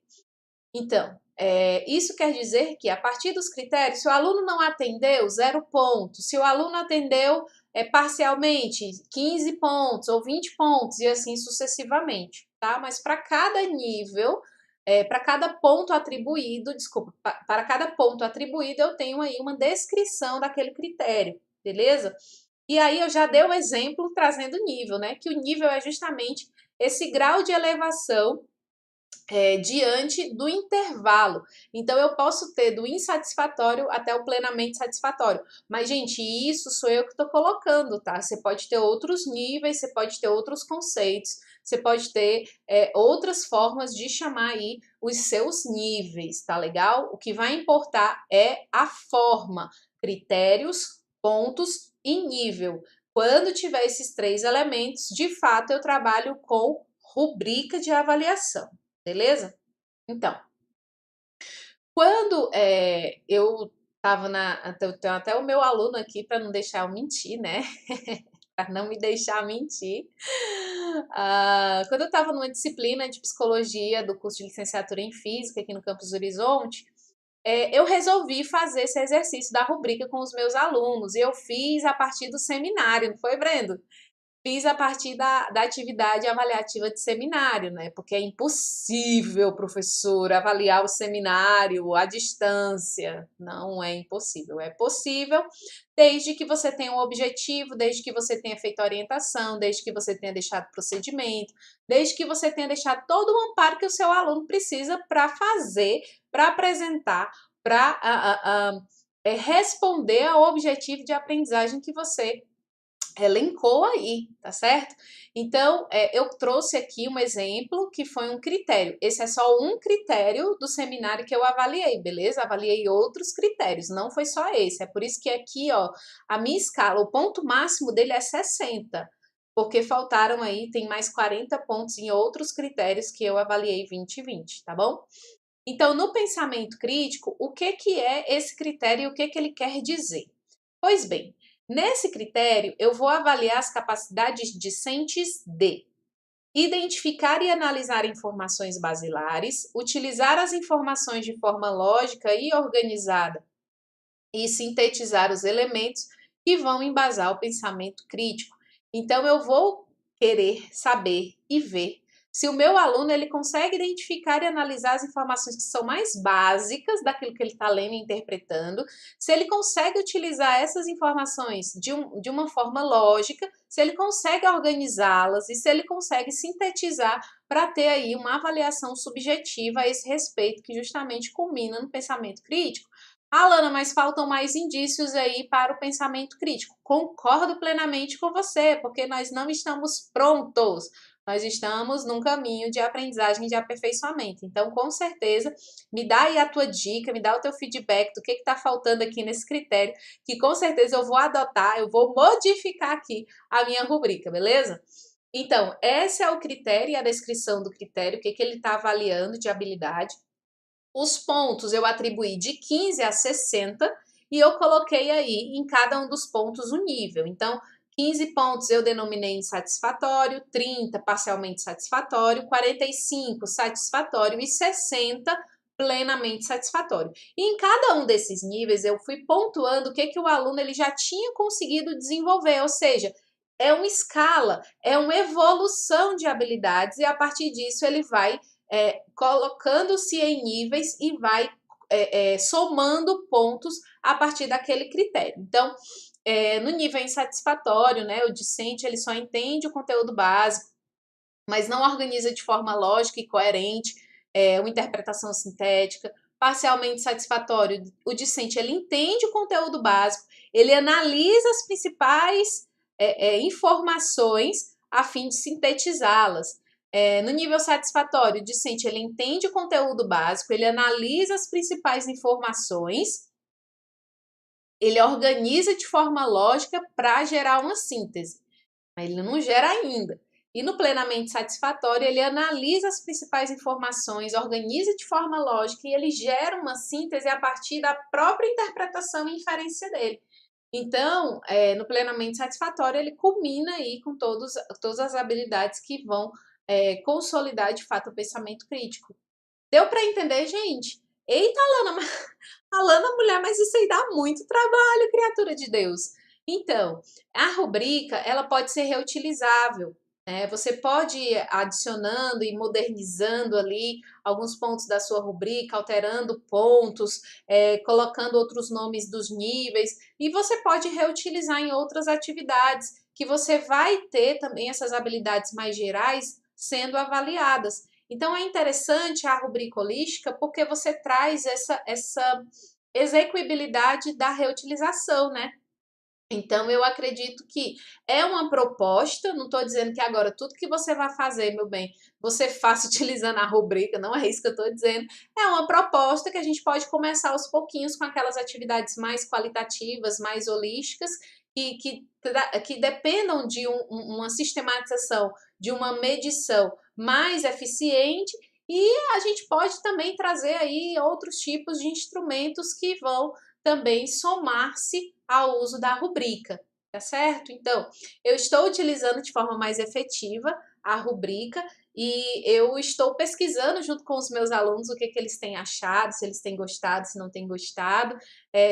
Então, isso quer dizer que, a partir dos critérios, se o aluno não atendeu, 0 pontos. Se o aluno atendeu parcialmente, 15 pontos ou 20 pontos, e assim sucessivamente, tá? Mas para cada nível, para cada ponto atribuído, desculpa, para cada ponto atribuído, eu tenho aí uma descrição daquele critério, beleza? E aí eu já dei o exemplo trazendo nível, né? Que o nível é justamente esse grau de elevação diante do intervalo. Então, eu posso ter do insatisfatório até o plenamente satisfatório. Mas, gente, isso sou eu que estou colocando, tá? Você pode ter outros níveis, você pode ter outros conceitos, você pode ter outras formas de chamar aí os seus níveis, tá legal? O que vai importar é a forma, critérios, pontos e nível. Quando tiver esses 3 elementos, de fato, eu trabalho com rubrica de avaliação. Beleza? Então, quando eu estava eu tenho até o meu aluno aqui para não deixar eu mentir, né? Para não me deixar mentir. Quando eu estava numa disciplina de psicologia do curso de licenciatura em física aqui no Campus Horizonte, eu resolvi fazer esse exercício da rubrica com os meus alunos e eu fiz a partir do seminário, não foi, Brendo? Fiz a partir da atividade avaliativa de seminário, né? Porque é impossível, professor, avaliar o seminário à distância. Não é impossível. É possível desde que você tenha um objetivo, desde que você tenha feito a orientação, desde que você tenha deixado procedimento, desde que você tenha deixado todo o amparo que o seu aluno precisa para fazer, para apresentar, para responder ao objetivo de aprendizagem que você elencou aí, tá certo? Então, eu trouxe aqui um exemplo que foi um critério. Esse é só um critério do seminário que eu avaliei, beleza? Avaliei outros critérios, não foi só esse. É por isso que aqui, ó, a minha escala, o ponto máximo dele é 60, porque faltaram aí, tem mais 40 pontos em outros critérios que eu avaliei 20 e 20, tá bom? Então, no pensamento crítico, o que que é esse critério e o que que ele quer dizer? Pois bem, nesse critério, eu vou avaliar as capacidades discentes de identificar e analisar informações basilares, utilizar as informações de forma lógica e organizada e sintetizar os elementos que vão embasar o pensamento crítico. Então, eu vou querer saber e ver se o meu aluno ele consegue identificar e analisar as informações que são mais básicas daquilo que ele está lendo e interpretando, se ele consegue utilizar essas informações de uma forma lógica, se ele consegue organizá-las e se ele consegue sintetizar para ter aí uma avaliação subjetiva a esse respeito, que justamente culmina no pensamento crítico. Alana, mas faltam mais indícios aí para o pensamento crítico. Concordo plenamente com você, porque nós não estamos prontos. Nós estamos num caminho de aprendizagem e de aperfeiçoamento. Então, com certeza, me dá aí a tua dica, me dá o teu feedback do que está faltando aqui nesse critério, que com certeza eu vou adotar, eu vou modificar aqui a minha rubrica, beleza? Então, esse é o critério e a descrição do critério, o que ele está avaliando de habilidade. Os pontos eu atribuí de 15 a 60 e eu coloquei aí em cada um dos pontos o nível. Então, 15 pontos eu denominei insatisfatório, 30 parcialmente satisfatório, 45 satisfatório e 60 plenamente satisfatório. E em cada um desses níveis eu fui pontuando o que o aluno ele já tinha conseguido desenvolver, ou seja, é uma escala, é uma evolução de habilidades e a partir disso ele vai colocando-se em níveis e vai somando pontos a partir daquele critério. Então, no nível insatisfatório, né, o discente ele só entende o conteúdo básico, mas não organiza de forma lógica e coerente uma interpretação sintética. Parcialmente satisfatório, o discente ele entende o conteúdo básico, ele analisa as principais informações a fim de sintetizá-las. No nível satisfatório, o discente ele entende o conteúdo básico, ele analisa as principais informações, ele organiza de forma lógica para gerar uma síntese, mas ele não gera ainda. E no plenamente satisfatório, ele analisa as principais informações, organiza de forma lógica e ele gera uma síntese a partir da própria interpretação e inferência dele. Então, no plenamente satisfatório, ele culmina aí com todas as habilidades que vão consolidar de fato o pensamento crítico. Deu para entender, gente? Eita, Alana, Alana, mulher, mas isso aí dá muito trabalho, criatura de Deus. Então, a rubrica, ela pode ser reutilizável, né? Você pode ir adicionando e modernizando ali alguns pontos da sua rubrica, alterando pontos, colocando outros nomes dos níveis, e você pode reutilizar em outras atividades, que você vai ter também essas habilidades mais gerais sendo avaliadas. Então, é interessante a rubrica holística porque você traz essa execuibilidade da reutilização, né? Então, eu acredito que é uma proposta, não estou dizendo que agora tudo que você vai fazer, meu bem, você faça utilizando a rubrica, não é isso que eu estou dizendo. É uma proposta que a gente pode começar aos pouquinhos com aquelas atividades mais qualitativas, mais holísticas, que dependam de uma sistematização, de uma medição mais eficiente, e a gente pode também trazer aí outros tipos de instrumentos que vão também somar-se ao uso da rubrica, tá certo? Então, eu estou utilizando de forma mais efetiva a rubrica e eu estou pesquisando junto com os meus alunos o que eles têm achado, se eles têm gostado, se não têm gostado.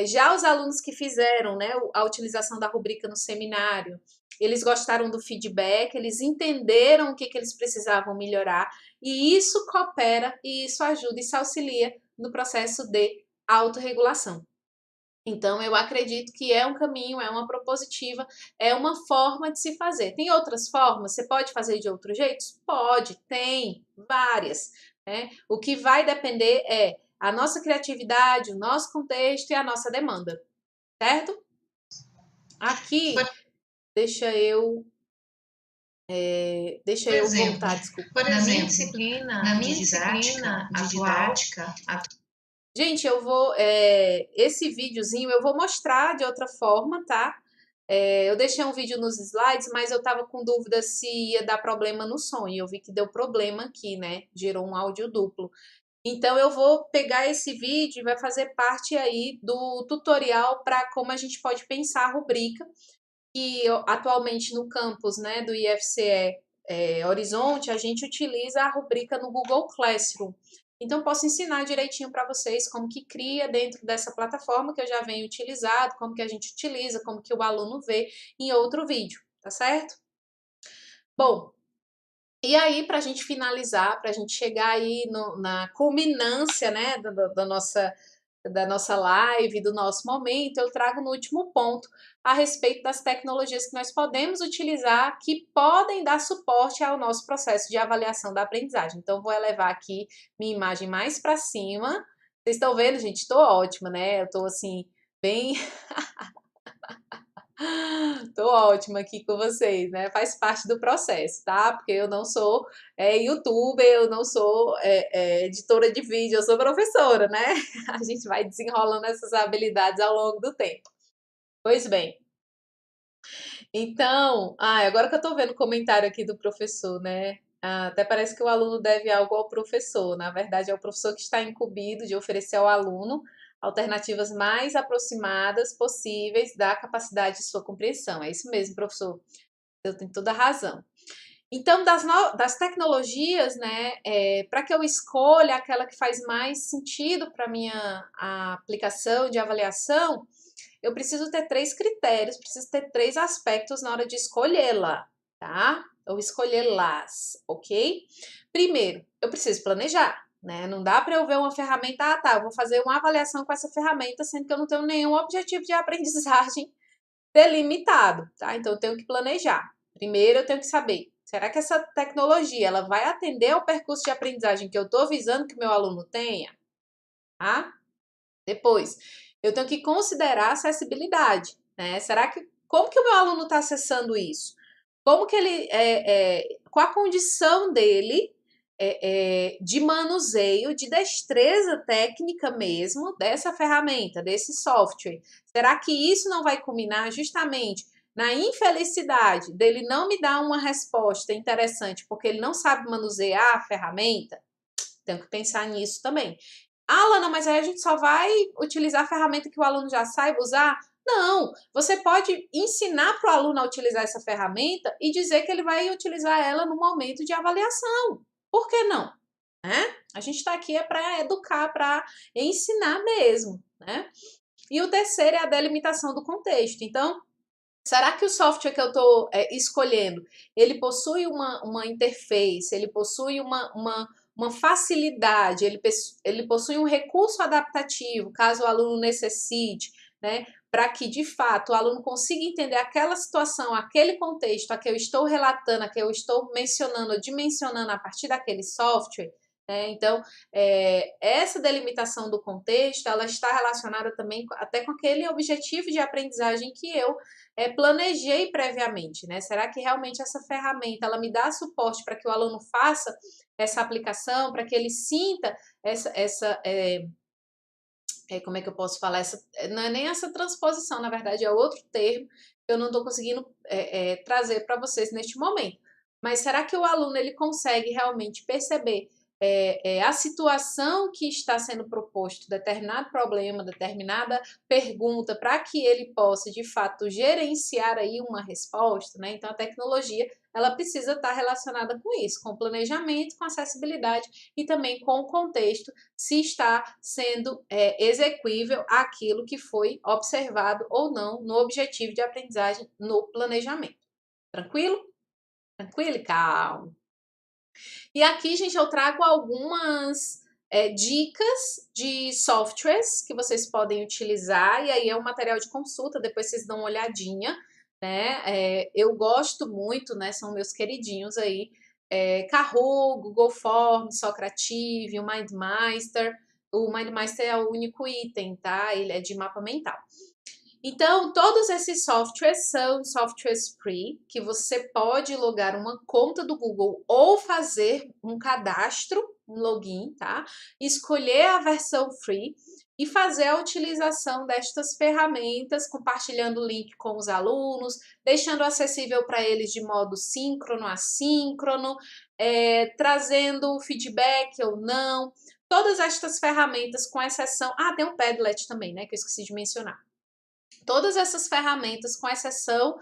Já os alunos que fizeram, né, a utilização da rubrica no seminário, eles gostaram do feedback, eles entenderam o que, que eles precisavam melhorar, e isso coopera, e isso ajuda, isso auxilia no processo de autorregulação. Então, eu acredito que é um caminho, é uma propositiva, é uma forma de se fazer. Tem outras formas? Você pode fazer de outros jeitos? Pode, tem várias, né? O que vai depender é a nossa criatividade, o nosso contexto e a nossa demanda, certo? Aqui, deixa eu, Por exemplo, voltar, desculpa. na minha disciplina de atual, didática, Gente, eu vou. Esse videozinho eu vou mostrar de outra forma, tá? Eu deixei um vídeo nos slides, mas eu tava com dúvida se ia dar problema no som. E eu vi que deu problema aqui, né? Gerou um áudio duplo. Então eu vou pegar esse vídeo e vai fazer parte aí do tutorial para como a gente pode pensar a rubrica. E atualmente no campus, né, do IFCE Horizonte, a gente utiliza a rubrica no Google Classroom. Então, eu posso ensinar direitinho para vocês como que cria dentro dessa plataforma que eu já venho utilizado, como que a gente utiliza, como que o aluno vê em outro vídeo, tá certo? Bom, e aí, para a gente finalizar, para a gente chegar aí na culminância, né, da nossa live, do nosso momento, eu trago no último ponto a respeito das tecnologias que nós podemos utilizar que podem dar suporte ao nosso processo de avaliação da aprendizagem. Então, vou elevar aqui minha imagem mais para cima. Vocês estão vendo, gente? Estou ótima, né? Eu estou assim, bem. Tô ótima aqui com vocês, né? Faz parte do processo, tá? Porque eu não sou youtuber, eu não sou editora de vídeo, eu sou professora, né? A gente vai desenrolando essas habilidades ao longo do tempo. Pois bem. Então, agora que eu tô vendo o comentário aqui do professor, né? Até parece que o aluno deve algo ao professor. Na verdade, é o professor que está incumbido de oferecer ao aluno alternativas mais aproximadas possíveis da capacidade de sua compreensão. É isso mesmo, professor. Eu tenho toda a razão. Então, das tecnologias, né, para que eu escolha aquela que faz mais sentido para minha aplicação de avaliação, eu preciso ter 3 critérios, preciso ter 3 aspectos na hora de escolhê-la, tá? Ou escolhê-las, ok? Primeiro, eu preciso planejar, né? Não dá para eu ver uma ferramenta, tá, eu vou fazer uma avaliação com essa ferramenta, sendo que eu não tenho nenhum objetivo de aprendizagem delimitado, tá? Então, eu tenho que planejar. Primeiro, eu tenho que saber, será que essa tecnologia, ela vai atender ao percurso de aprendizagem que eu estou visando que meu aluno tenha? Tá? Depois, eu tenho que considerar a acessibilidade, né? Como que o meu aluno está acessando isso? Como que ele, qual a condição dele de manuseio, de destreza técnica mesmo dessa ferramenta, desse software? Será que isso não vai culminar justamente na infelicidade dele não me dar uma resposta interessante porque ele não sabe manusear a ferramenta? Tenho que pensar nisso também. Lana, mas aí a gente só vai utilizar a ferramenta que o aluno já saiba usar? Não, você pode ensinar para o aluno a utilizar essa ferramenta e dizer que ele vai utilizar ela no momento de avaliação. Por que não? Né? A gente está aqui para educar, para ensinar mesmo, né? E o terceiro é a delimitação do contexto. Então, será que o software que eu estou escolhendo, ele possui uma interface, ele possui uma facilidade, ele possui um recurso adaptativo, caso o aluno necessite, né? Para que, de fato, o aluno consiga entender aquela situação, aquele contexto a que eu estou relatando, a que eu estou mencionando, dimensionando a partir daquele software, né? Então, essa delimitação do contexto, ela está relacionada também até com aquele objetivo de aprendizagem que eu planejei previamente, né? Será que realmente essa ferramenta ela me dá suporte para que o aluno faça essa aplicação, para que ele sinta como é que eu posso falar? Não é nem essa transposição, na verdade é outro termo que eu não estou conseguindo trazer para vocês neste momento. Mas será que o aluno ele consegue realmente perceber a situação que está sendo proposto, determinado problema, determinada pergunta, para que ele possa, de fato, gerenciar aí uma resposta, né? Então, a tecnologia, ela precisa estar relacionada com isso, com planejamento, com acessibilidade e também com o contexto, se está sendo execuível aquilo que foi observado ou não no objetivo de aprendizagem no planejamento. Tranquilo? Tranquilo e calmo. E aqui, gente, eu trago algumas dicas de softwares que vocês podem utilizar, e aí é um material de consulta, depois vocês dão uma olhadinha, né? Eu gosto muito, né? São meus queridinhos aí. Kahoot, Google Forms, Socrative, o MindMeister. O MindMeister é o único item, tá? Ele é de mapa mental. Então, todos esses softwares são softwares free, que você pode logar uma conta do Google ou fazer um cadastro, um login, tá? Escolher a versão free e fazer a utilização destas ferramentas, compartilhando o link com os alunos, deixando acessível para eles de modo síncrono, assíncrono, trazendo feedback ou não. Todas estas ferramentas, com exceção... Ah, tem um Padlet também, né, que eu esqueci de mencionar. Todas essas ferramentas, com exceção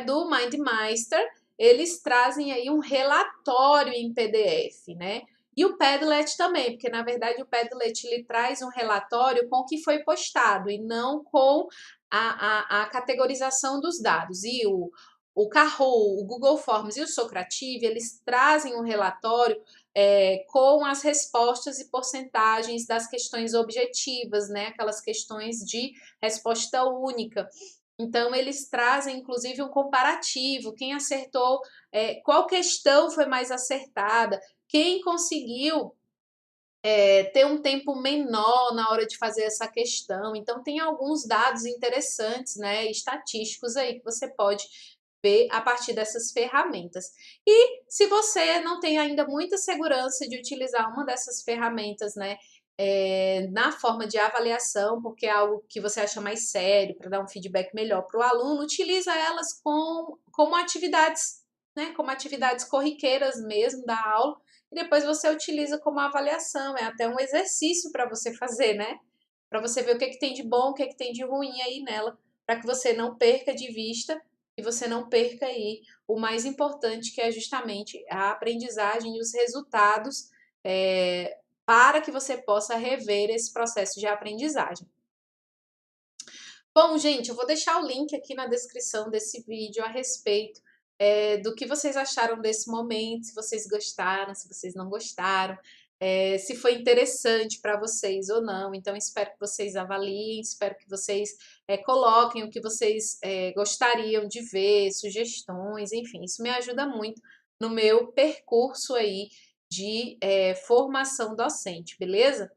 do MindMeister, eles trazem aí um relatório em PDF, né? E o Padlet também, porque na verdade o Padlet ele traz um relatório com o que foi postado e não com a categorização dos dados. E o Kahoot, o Google Forms e o Socrative, eles trazem um relatório com as respostas e porcentagens das questões objetivas, né? Aquelas questões de resposta única. Então, eles trazem, inclusive, um comparativo, quem acertou, qual questão foi mais acertada, quem conseguiu ter um tempo menor na hora de fazer essa questão. Então, tem alguns dados interessantes, né, estatísticos aí que você pode ver a partir dessas ferramentas. E se você não tem ainda muita segurança de utilizar uma dessas ferramentas, né, na forma de avaliação, porque é algo que você acha mais sério, para dar um feedback melhor para o aluno, utiliza elas como atividades, né, como atividades corriqueiras mesmo da aula, e depois você utiliza como avaliação, é até um exercício para você fazer, né? Para você ver o que tem de bom, o que tem de ruim aí nela, para que você não perca de vista e você não perca aí o mais importante, que é justamente a aprendizagem e os resultados para que você possa rever esse processo de aprendizagem. Bom, gente, eu vou deixar o link aqui na descrição desse vídeo a respeito do que vocês acharam desse momento, se vocês gostaram, se vocês não gostaram, se foi interessante para vocês ou não. Então, espero que vocês avaliem, espero que vocês coloquem o que vocês gostariam de ver, sugestões, enfim, isso me ajuda muito no meu percurso aí de formação docente, beleza?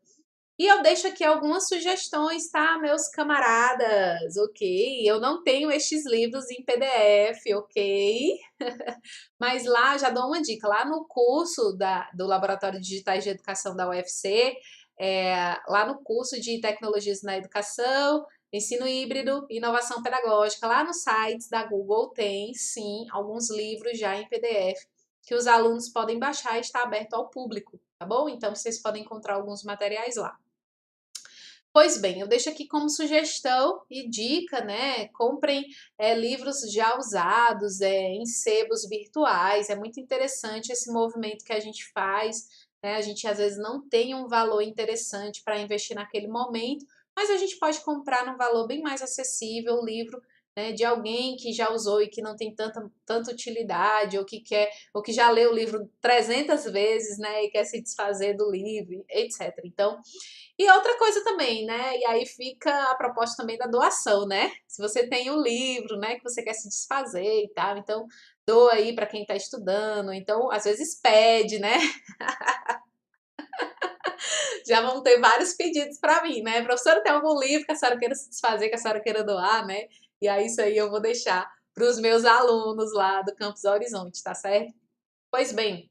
E eu deixo aqui algumas sugestões, tá, meus camaradas, ok? Eu não tenho estes livros em PDF, ok? Mas lá, já dou uma dica, lá no curso do Laboratório de Digitais de Educação da UFC, lá no curso de Tecnologias na Educação, Ensino Híbrido e Inovação Pedagógica, lá nos sites da Google tem, sim, alguns livros já em PDF que os alunos podem baixar e está aberto ao público, tá bom? Então, vocês podem encontrar alguns materiais lá. Pois bem, eu deixo aqui como sugestão e dica, né? Comprem livros já usados em sebos virtuais. É muito interessante esse movimento que a gente faz, né? A gente às vezes não tem um valor interessante para investir naquele momento, mas a gente pode comprar num valor bem mais acessível o livro, né, de alguém que já usou e que não tem tanta utilidade, ou que já leu o livro 300 vezes, né, e quer se desfazer do livro, etc. Então, e outra coisa também, né? E aí fica a proposta também da doação, né? Se você tem um livro, né, que você quer se desfazer e tal, então doa aí para quem está estudando, então às vezes pede, né? Já vão ter vários pedidos para mim, né? Professora, tem algum livro que a senhora queira se desfazer, que a senhora queira doar, né? E aí isso aí eu vou deixar para os meus alunos lá do Campus Horizonte, tá certo? Pois bem,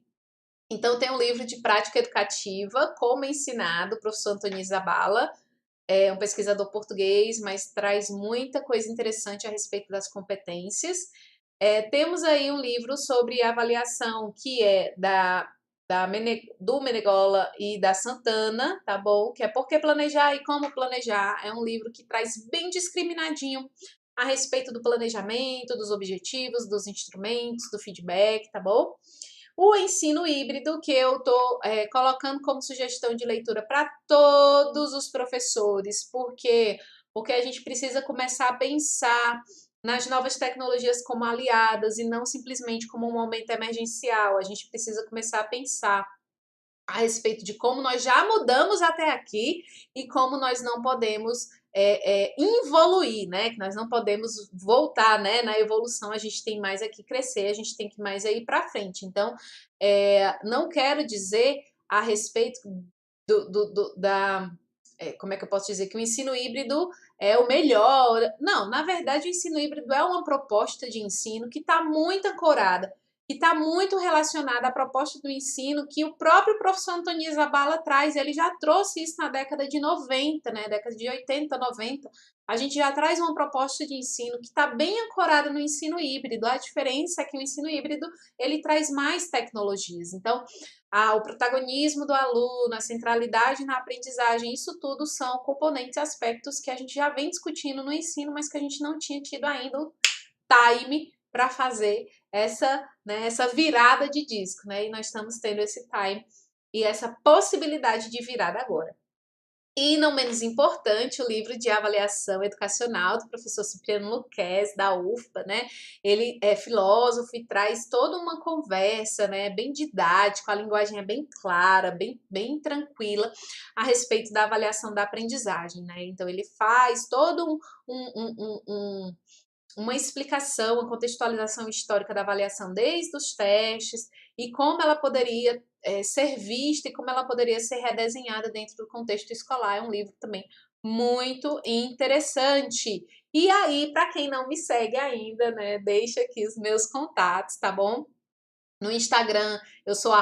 então tem um livro de prática educativa, Como Ensinar, do professor Antônio Zabala, é um pesquisador português, mas traz muita coisa interessante a respeito das competências. Temos aí um livro sobre avaliação que é do Menegola e da Santana, tá bom? Que é Por que Planejar e Como Planejar. É um livro que traz bem discriminadinho a respeito do planejamento, dos objetivos, dos instrumentos, do feedback, tá bom? O ensino híbrido, que eu estou colocando como sugestão de leitura para todos os professores. Por quê? Porque a gente precisa começar a pensar nas novas tecnologias como aliadas e não simplesmente como um momento emergencial. A gente precisa começar a pensar a respeito de como nós já mudamos até aqui e como nós não podemos evoluir, né? Que nós não podemos voltar, né? Na evolução a gente tem mais aqui crescer, a gente tem que mais ir para frente. Então, não quero dizer a respeito como é que eu posso dizer que o ensino híbrido é o melhor. Não, na verdade o ensino híbrido é uma proposta de ensino que está muito ancorada, que está muito relacionada à proposta do ensino que o próprio professor Antônio Zabala traz. Ele já trouxe isso na década de 90, né? Década de 80, 90. A gente já traz uma proposta de ensino que está bem ancorada no ensino híbrido. A diferença é que o ensino híbrido ele traz mais tecnologias. Então, o protagonismo do aluno, a centralidade na aprendizagem, isso tudo são componentes, aspectos que a gente já vem discutindo no ensino, mas que a gente não tinha tido ainda o time para fazer essa virada de disco, né? E nós estamos tendo esse time e essa possibilidade de virada agora. E, não menos importante, o livro de avaliação educacional do professor Cipriano Luquez, da UFBA, né? Ele é filósofo e traz toda uma conversa, né? Bem didática, a linguagem é bem clara, bem tranquila a respeito da avaliação da aprendizagem, né? Então, ele faz todo uma explicação, uma contextualização histórica da avaliação desde os testes e como ela poderia ser vista e como ela poderia ser redesenhada dentro do contexto escolar. É um livro também muito interessante. E aí, para quem não me segue ainda, né, deixa aqui os meus contatos, tá bom? No Instagram, eu sou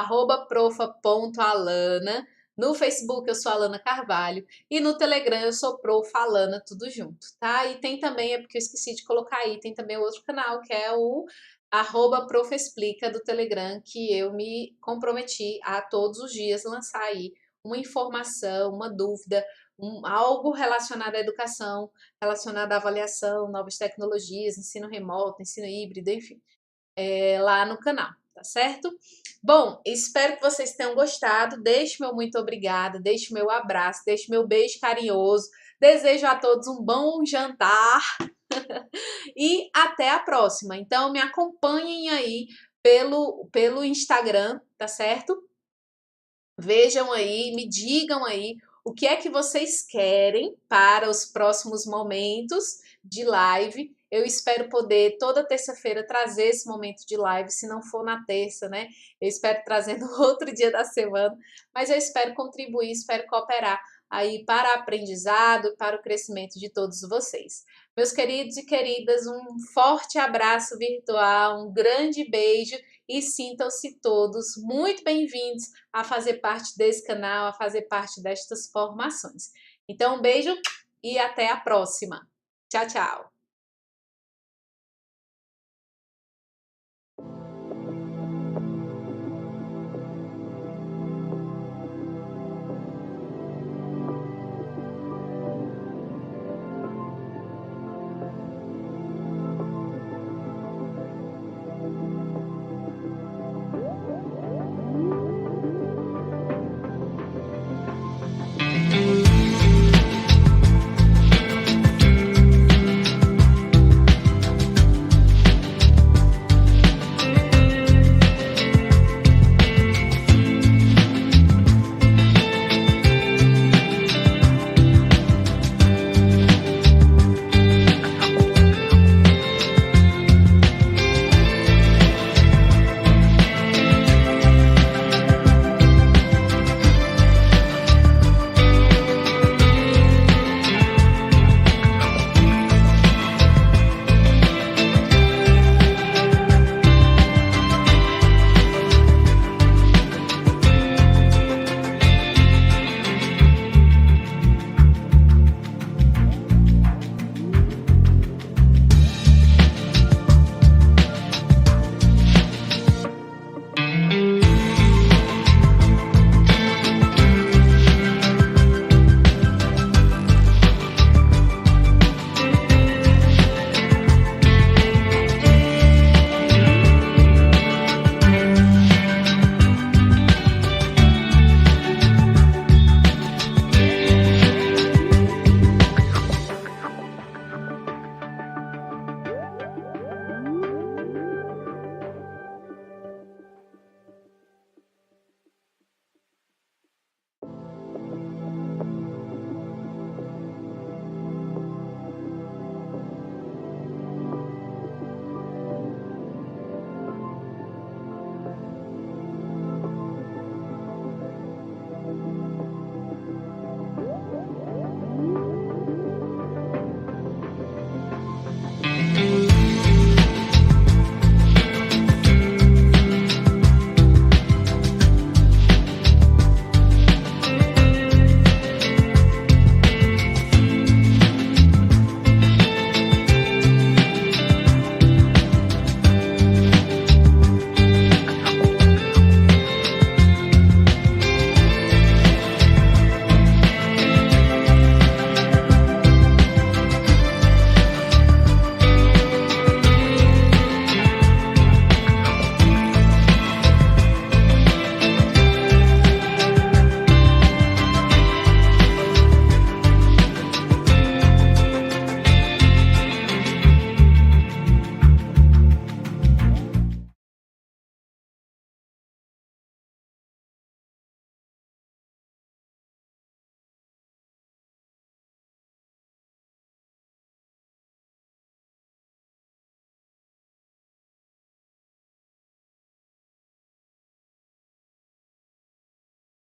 @profa.alana. No Facebook, eu sou Alana Carvalho. E no Telegram, eu sou Profalana, tudo junto, tá? E tem também, é porque eu esqueci de colocar aí, tem também outro canal, que é o @profexplica do Telegram, que eu me comprometi a todos os dias lançar aí uma informação, uma dúvida, algo relacionado à educação, relacionado à avaliação, novas tecnologias, ensino remoto, ensino híbrido, enfim, lá no canal. Tá certo? Bom, espero que vocês tenham gostado. Deixe meu muito obrigada, deixe meu abraço, deixe meu beijo carinhoso. Desejo a todos um bom jantar e até a próxima. Então, me acompanhem aí pelo Instagram, tá certo? Vejam aí, me digam aí o que é que vocês querem para os próximos momentos de live. Eu espero poder toda terça-feira trazer esse momento de live, se não for na terça, né? Eu espero trazer no outro dia da semana, mas eu espero contribuir, espero cooperar aí para o aprendizado, para o crescimento de todos vocês. Meus queridos e queridas, um forte abraço virtual, um grande beijo e sintam-se todos muito bem-vindos a fazer parte desse canal, a fazer parte destas formações. Então, um beijo e até a próxima. Tchau, tchau!